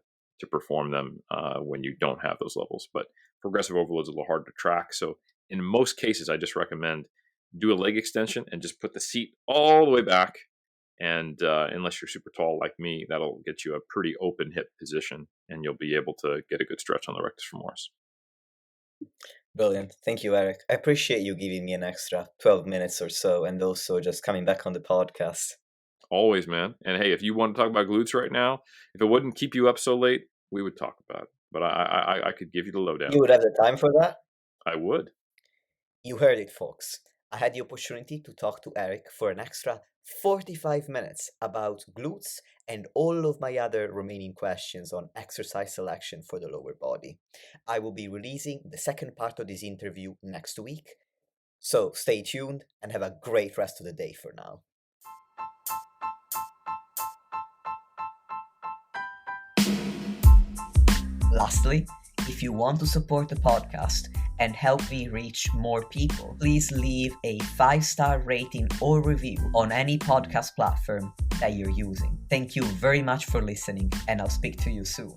perform them when you don't have those levels. But progressive overload is a little hard to track. So in most cases, I just recommend do a leg extension and just put the seat all the way back. And unless you're super tall like me, that'll get you a pretty open hip position, and you'll be able to get a good stretch on the rectus femoris. Brilliant. Thank you, Eric. I appreciate you giving me an extra 12 minutes or so, and also just coming back on the podcast. Always, man. And hey, if you want to talk about glutes right now, if it wouldn't keep you up so late, we would talk about it. But I could give you the lowdown. You would have the time for that? I would. You heard it, folks. I had the opportunity to talk to Eric for an extra 45 minutes about glutes and all of my other remaining questions on exercise selection for the lower body. I will be releasing the second part of this interview next week. So stay tuned and have a great rest of the day for now. Lastly, if you want to support the podcast and help me reach more people, please leave a 5-star rating or review on any podcast platform that you're using. Thank you very much for listening, and I'll speak to you soon.